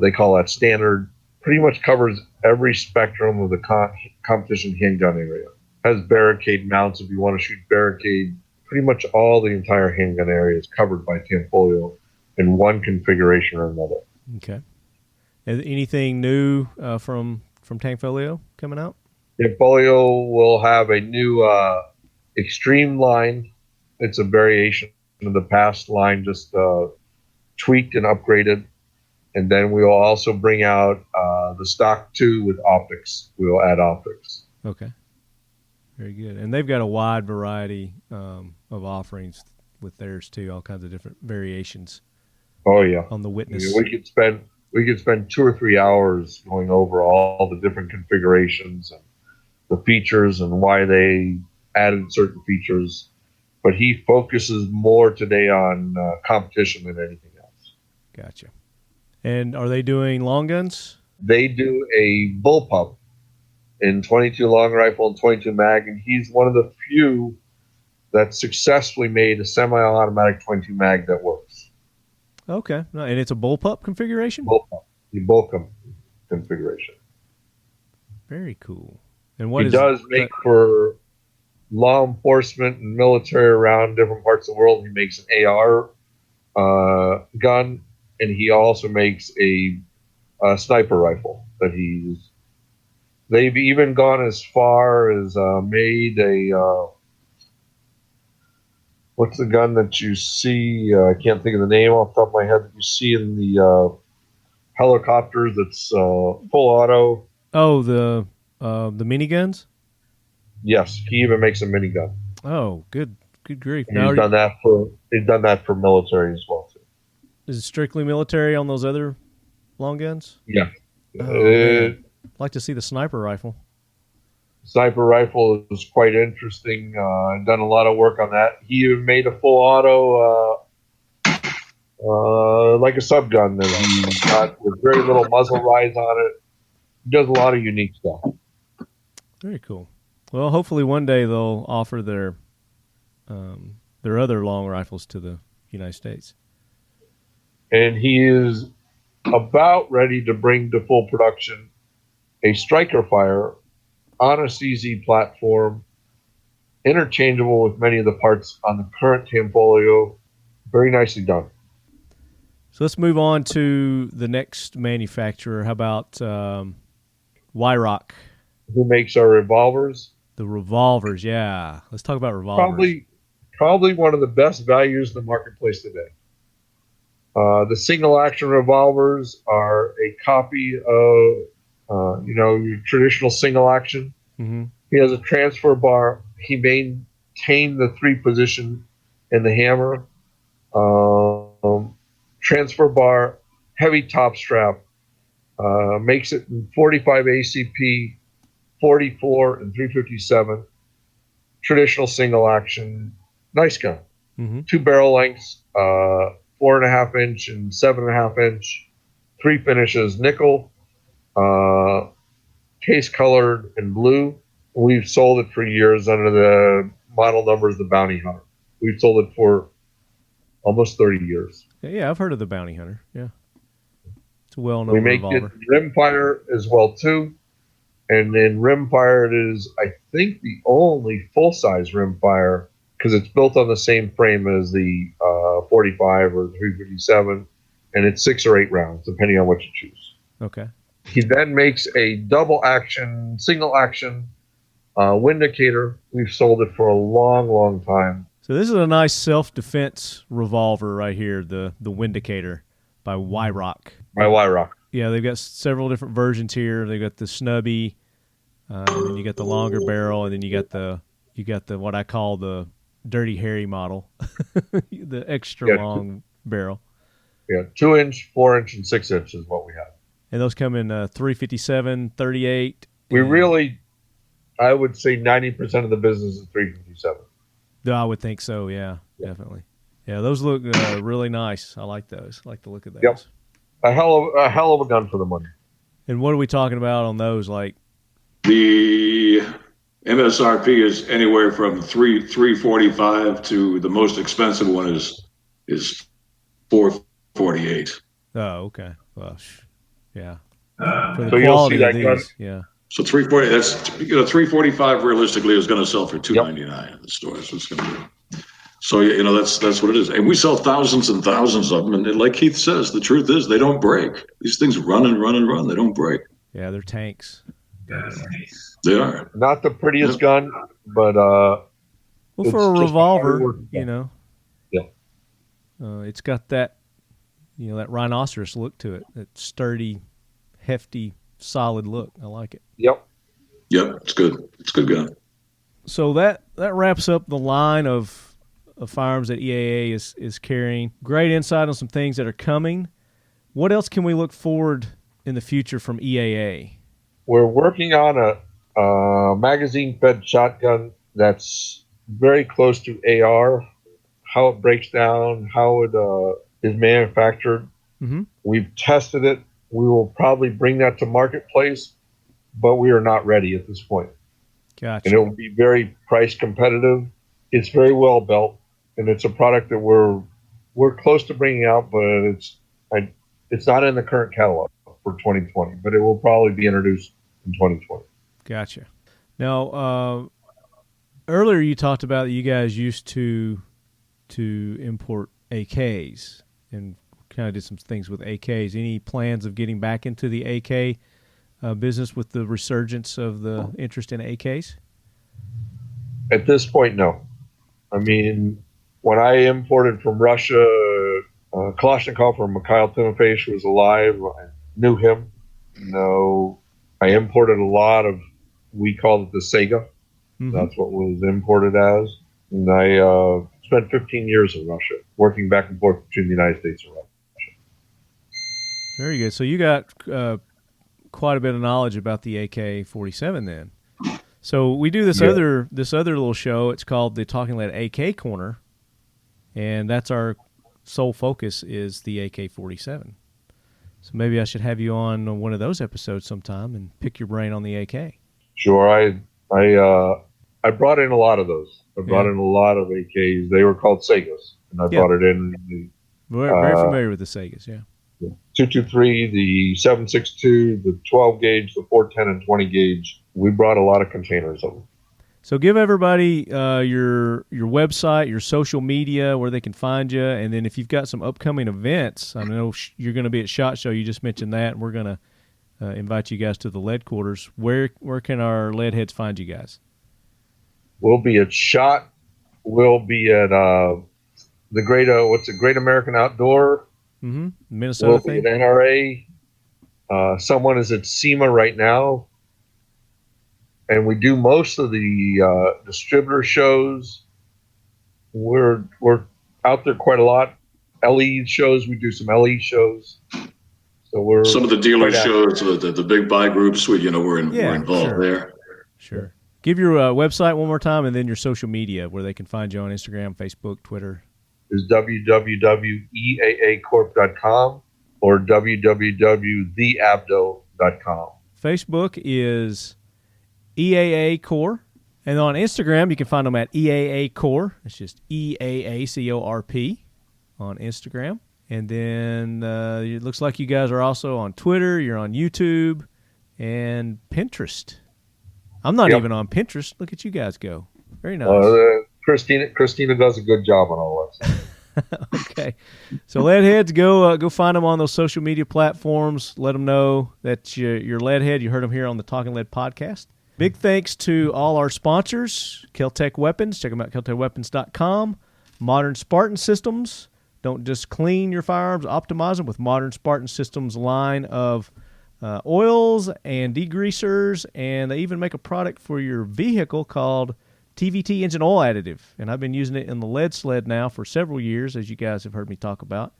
They call that standard. Pretty much covers every spectrum of the competition handgun area. Has barricade mounts if you want to shoot barricade. Pretty much all the entire handgun area is covered by Tanfoglio in one configuration or another. Okay. Anything new from Tanfoglio coming out? Tanfoglio will have a new extreme line. It's a variation of the past line, just tweaked and upgraded. And then we will also bring out the stock 2 with optics. We will add optics. Okay. Very good. And they've got a wide variety of offerings with theirs too, all kinds of different variations. Oh yeah. On the Witness. Yeah, we could spend 2 or 3 hours going over all the different configurations and the features and why they added certain features. But he focuses more today on competition than anything else. Gotcha. And are they doing long guns? They do a bullpup in 22 long rifle and 22 mag, and he's one of the few that successfully made a semi-automatic 22 mag that works. Okay. And it's a bullpup configuration? The bullpup configuration. Very cool. And what he does make for law enforcement and military around different parts of the world. He makes an AR gun, and he also makes a sniper rifle that he's. They've even gone as far as made a. What's the gun that you see? I can't think of the name off the top of my head. That you see in the helicopters. That's full auto. Oh, the miniguns. Yes, he even makes a minigun. Oh, good grief! And he's done that for military as well too. Is it strictly military on those other long guns? Yeah. I'd like to see the sniper rifle. Sniper rifle is quite interesting. I've done a lot of work on that. He even made a full auto, like a subgun that he's got with very little muzzle rise on it. He does a lot of unique stuff. Very cool. Well, hopefully one day they'll offer their other long rifles to the United States. And he is about ready to bring to full production a striker fire on a CZ platform, interchangeable with many of the parts on the current Tanfoglio. Very nicely done. So let's move on to the next manufacturer. How about Weihrauch? Who makes our revolvers? The revolvers, yeah. Let's talk about revolvers. Probably one of the best values in the marketplace today. The single action revolvers are a copy of, your traditional single action. Mm-hmm. He has a transfer bar. He maintained the 3 position in the hammer. Transfer bar, heavy top strap. Makes it in 45 ACP, 44 and 357. Traditional single action. Nice gun. Mm-hmm. 2 barrel lengths, 4.5 inch and 7.5 inch. 3 finishes, nickel, case colored and blue. We've sold it for years under the model numbers, the Bounty Hunter. We've sold it for almost 30 years. Yeah, I've heard of the Bounty Hunter. Yeah. It's a well-known We make revolver. it rimfire as well, too. And in rimfire, it is, I think, the only full-size rimfire because it's built on the same frame as the 45 or 357, and it's 6 or 8 rounds, depending on what you choose. Okay. He then makes a double action, single action windicator. We've sold it for a long, long time. So this is a nice self-defense revolver right here, the Windicator by Weihrauch. By Weihrauch. Yeah, they've got several different versions here. They've got the snubby, and then you got the longer barrel, and then you got the what I call the Dirty Harry model, the extra long barrel. Yeah, 2-inch, 4-inch, and 6-inch is what we have. And those come in 357, 38. We really, I would say 90% of the business is 357. I would think so, yeah, definitely. Yeah, those look really nice. I like those. I like the look of those. Yep. A hell of a gun for the money. And what are we talking about on those? Like the MSRP is anywhere from $345 to the most expensive one is $448. Oh, okay. Well, yeah. For the so you'll see that of these, gun. yeah. So $340. That's $345 realistically is going to sell for $299 in the store. So it's going to be. So that's what it is. And we sell thousands and thousands of them. And like Keith says, the truth is they don't break. These things run and run and run. They don't break. Yeah, they're tanks. They are. Not the prettiest gun, but well, for a revolver, Yeah. It's got that, that rhinoceros look to it. That sturdy, hefty, solid look. I like it. Yep. It's good. It's a good gun. So that wraps up the line of firearms that EAA is carrying. Great insight on some things that are coming. What else can we look forward in the future from EAA? We're working on a magazine-fed shotgun that's very close to AR, how it breaks down, how it is manufactured. Mm-hmm. We've tested it. We will probably bring that to marketplace, but we are not ready at this point. Gotcha. And it will be very price competitive. It's very well built, and it's a product that we're close to bringing out, but it's not in the current catalog for 2020, but it will probably be introduced in 2020. Gotcha. Now, earlier you talked about that you guys used to import AKs and kind of did some things with AKs. Any plans of getting back into the AK business with the resurgence of the interest in AKs? At this point, no. I mean, when I imported from Russia, Kalashnikov from Mikhail Timofeyevich was alive. I knew him. No, I imported a lot of, we called it the Sega. Mm-hmm. That's what was imported as. And I spent 15 years in Russia, working back and forth between the United States and Russia. Very good. So you got quite a bit of knowledge about the AK-47 then. So we do this other little show. It's called the Talking Lead AK Corner, and that's our sole focus is the AK-47. So maybe I should have you on one of those episodes sometime and pick your brain on the AK. Sure. I brought in a lot of those. I brought in a lot of AKs. They were called Segas, and I brought it in. Very familiar with the Segas, yeah. 223, the 762, the 12 gauge, the 410 and 20 gauge. We brought a lot of containers of them. So give everybody your website, your social media, where they can find you, and then if you've got some upcoming events, I know you're going to be at SHOT Show. You just mentioned that, and we're going to invite you guys to the lead quarters. Where can our lead heads find you guys? We'll be at SHOT. We'll be at the Great American Outdoor. Mm-hmm. Minnesota we'll be at NRA. Someone is at SEMA right now. And we do most of the distributor shows. We're out there quite a lot. LE shows, we do some LE shows. So we're some of the dealer shows, the big buy groups. We're involved there. Sure. Give your website one more time, and then your social media where they can find you on Instagram, Facebook, Twitter. Is www.eaacorp.com or www.theabdo.com. Facebook is EAA Corp, and on Instagram you can find them at EAA Corp. It's just EAACORP on Instagram. And then it looks like you guys are also on Twitter. You're on YouTube and Pinterest. I'm not even on Pinterest. Look at you guys go. Very nice. Christina does a good job on all that. Okay. So Leadheads, go find them on those social media platforms. Let them know that you're Leadhead. You heard them here on the Talking Lead podcast. Big thanks to all our sponsors, Kel-Tec Weapons. Check them out, keltecweapons.com. Modern Spartan Systems. Don't just clean your firearms, optimize them with Modern Spartan Systems line of oils and degreasers, and they even make a product for your vehicle called TVT engine oil additive, and I've been using it in the lead sled now for several years, as you guys have heard me talk about,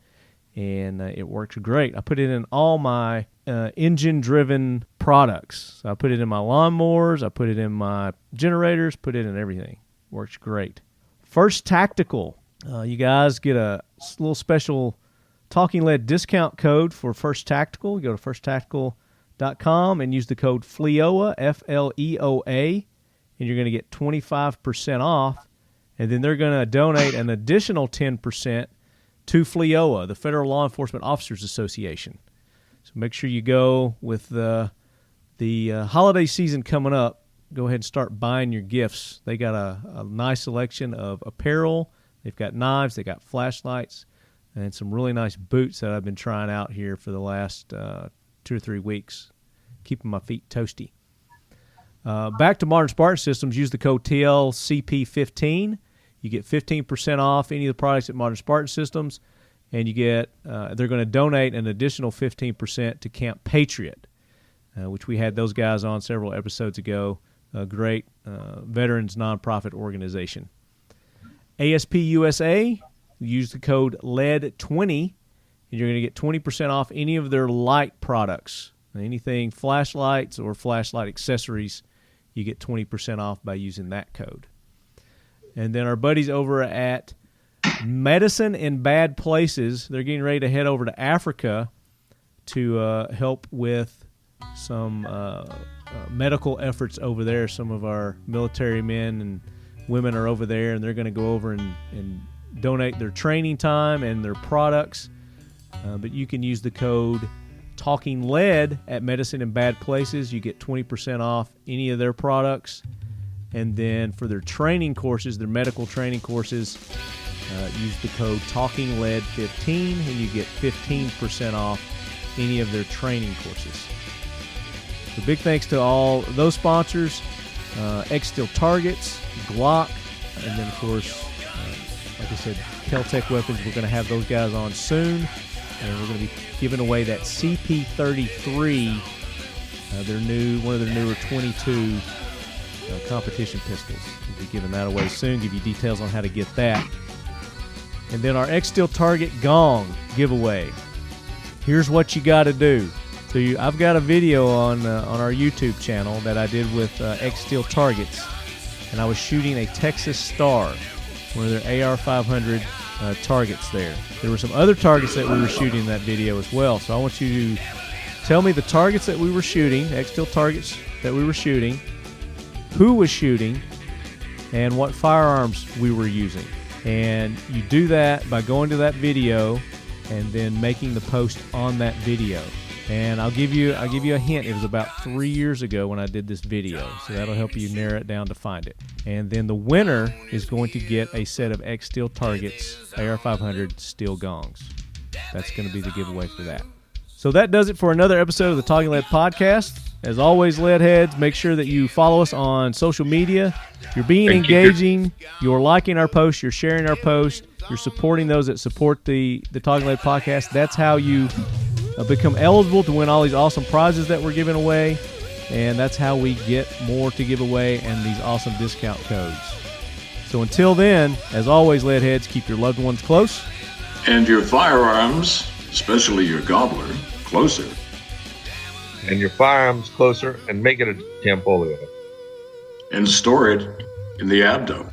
and it works great. I put it in all my engine-driven products. So I put it in my lawnmowers, I put it in my generators, put it in everything. Works great. First Tactical. You guys get a little special Talking Lead discount code for First Tactical. You go to firsttactical.com and use the code FLEOA, F-L-E-O-A, and you're going to get 25% off, and then they're going to donate an additional 10% to FLEOA, the Federal Law Enforcement Officers Association. So make sure you go with the holiday season coming up. Go ahead and start buying your gifts. They got a nice selection of apparel. They've got knives. They got flashlights, and some really nice boots that I've been trying out here for the last 2 or 3 weeks, keeping my feet toasty. Back to Modern Spartan Systems, use the code TLCP15. You get 15% off any of the products at Modern Spartan Systems, and you get they're going to donate an additional 15% to Camp Patriot, which we had those guys on several episodes ago. A great veterans nonprofit organization. ASP USA, use the code LED20, and you're going to get 20% off any of their light products. Anything flashlights or flashlight accessories, you get 20% off by using that code. And then our buddies over at Medicine in Bad Places, they're getting ready to head over to Africa to help with some medical efforts over there. Some of our military men and women are over there, and they're going to go over and donate their training time and their products. But you can use the code Talking Lead at Medicine in Bad Places. You get 20% off any of their products. And then for their training courses, their medical training courses, use the code Talking Lead 15, and you get 15% off any of their training courses. So big thanks to all those sponsors, X-Steel Targets, Glock, and then of course, like I said, Kel-Tec Weapons. We're going to have those guys on soon. And we're going to be giving away that CP33, one of their newer 22 competition pistols. We'll be giving that away soon. Give you details on how to get that. And then our X-Steel Target Gong giveaway. Here's what you got to do. So I've got a video on our YouTube channel that I did with X-Steel Targets, and I was shooting a Texas Star, one of their AR-500 targets there. There were some other targets that we were shooting in that video as well. So I want you to tell me the targets that we were shooting, X-Steel targets that we were shooting, who was shooting, and what firearms we were using. And you do that by going to that video and then making the post on that video. And I'll give you a hint. It was about 3 years ago when I did this video, so that'll help you narrow it down to find it. And then the winner is going to get a set of X-Steel Targets AR-500 steel gongs. That's going to be the giveaway for that. So that does it for another episode of the Talking Lead podcast. As always, Leadheads, make sure that you follow us on social media. You're being engaging. You're liking our posts. You're sharing our posts. You're supporting those that support the Talking Lead podcast. That's how you become eligible to win all these awesome prizes that we're giving away, and that's how we get more to give away and these awesome discount codes. So until then, as always, Leadheads, keep your loved ones close. And your firearms, especially your Gobbler, closer. And your firearms closer, and make it a Tanfoglio. And store it in the ABDO.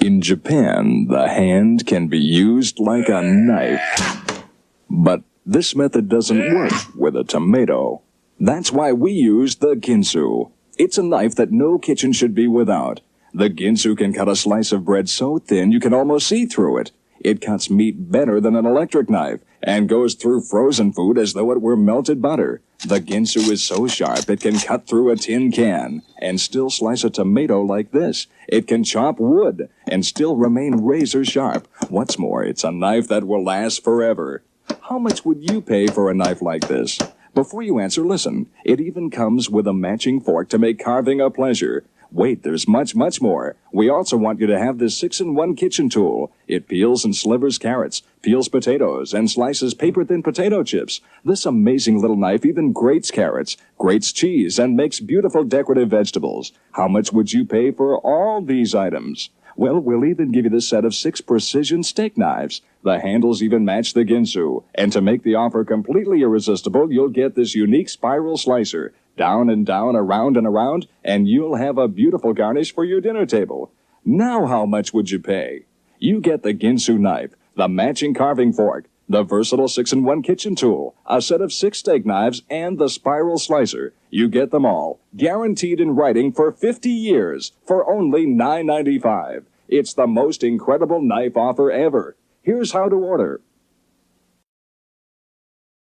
In Japan, the hand can be used like a knife. But this method doesn't work with a tomato. That's why we use the Ginsu. It's a knife that no kitchen should be without. The Ginsu can cut a slice of bread so thin you can almost see through it. It cuts meat better than an electric knife and goes through frozen food as though it were melted butter. The Ginsu is so sharp it can cut through a tin can and still slice a tomato like this. It can chop wood and still remain razor sharp. What's more, it's a knife that will last forever. How much would you pay for a knife like this? Before you answer, listen. It even comes with a matching fork to make carving a pleasure. Wait, there's much, much more. We also want you to have this 6-in-1 kitchen tool. It peels and slivers carrots, peels potatoes, and slices paper-thin potato chips. This amazing little knife even grates carrots, grates cheese, and makes beautiful decorative vegetables. How much would you pay for all these items? Well, we'll even give you this set of 6 precision steak knives. The handles even match the Ginsu. And to make the offer completely irresistible, you'll get this unique spiral slicer. Down and down, around and around, and you'll have a beautiful garnish for your dinner table. Now how much would you pay? You get the Ginsu knife, the matching carving fork, the versatile 6-in-1 kitchen tool, a set of 6 steak knives, and the spiral slicer. You get them all, guaranteed in writing for 50 years, for only $9.95. It's the most incredible knife offer ever. Here's how to order.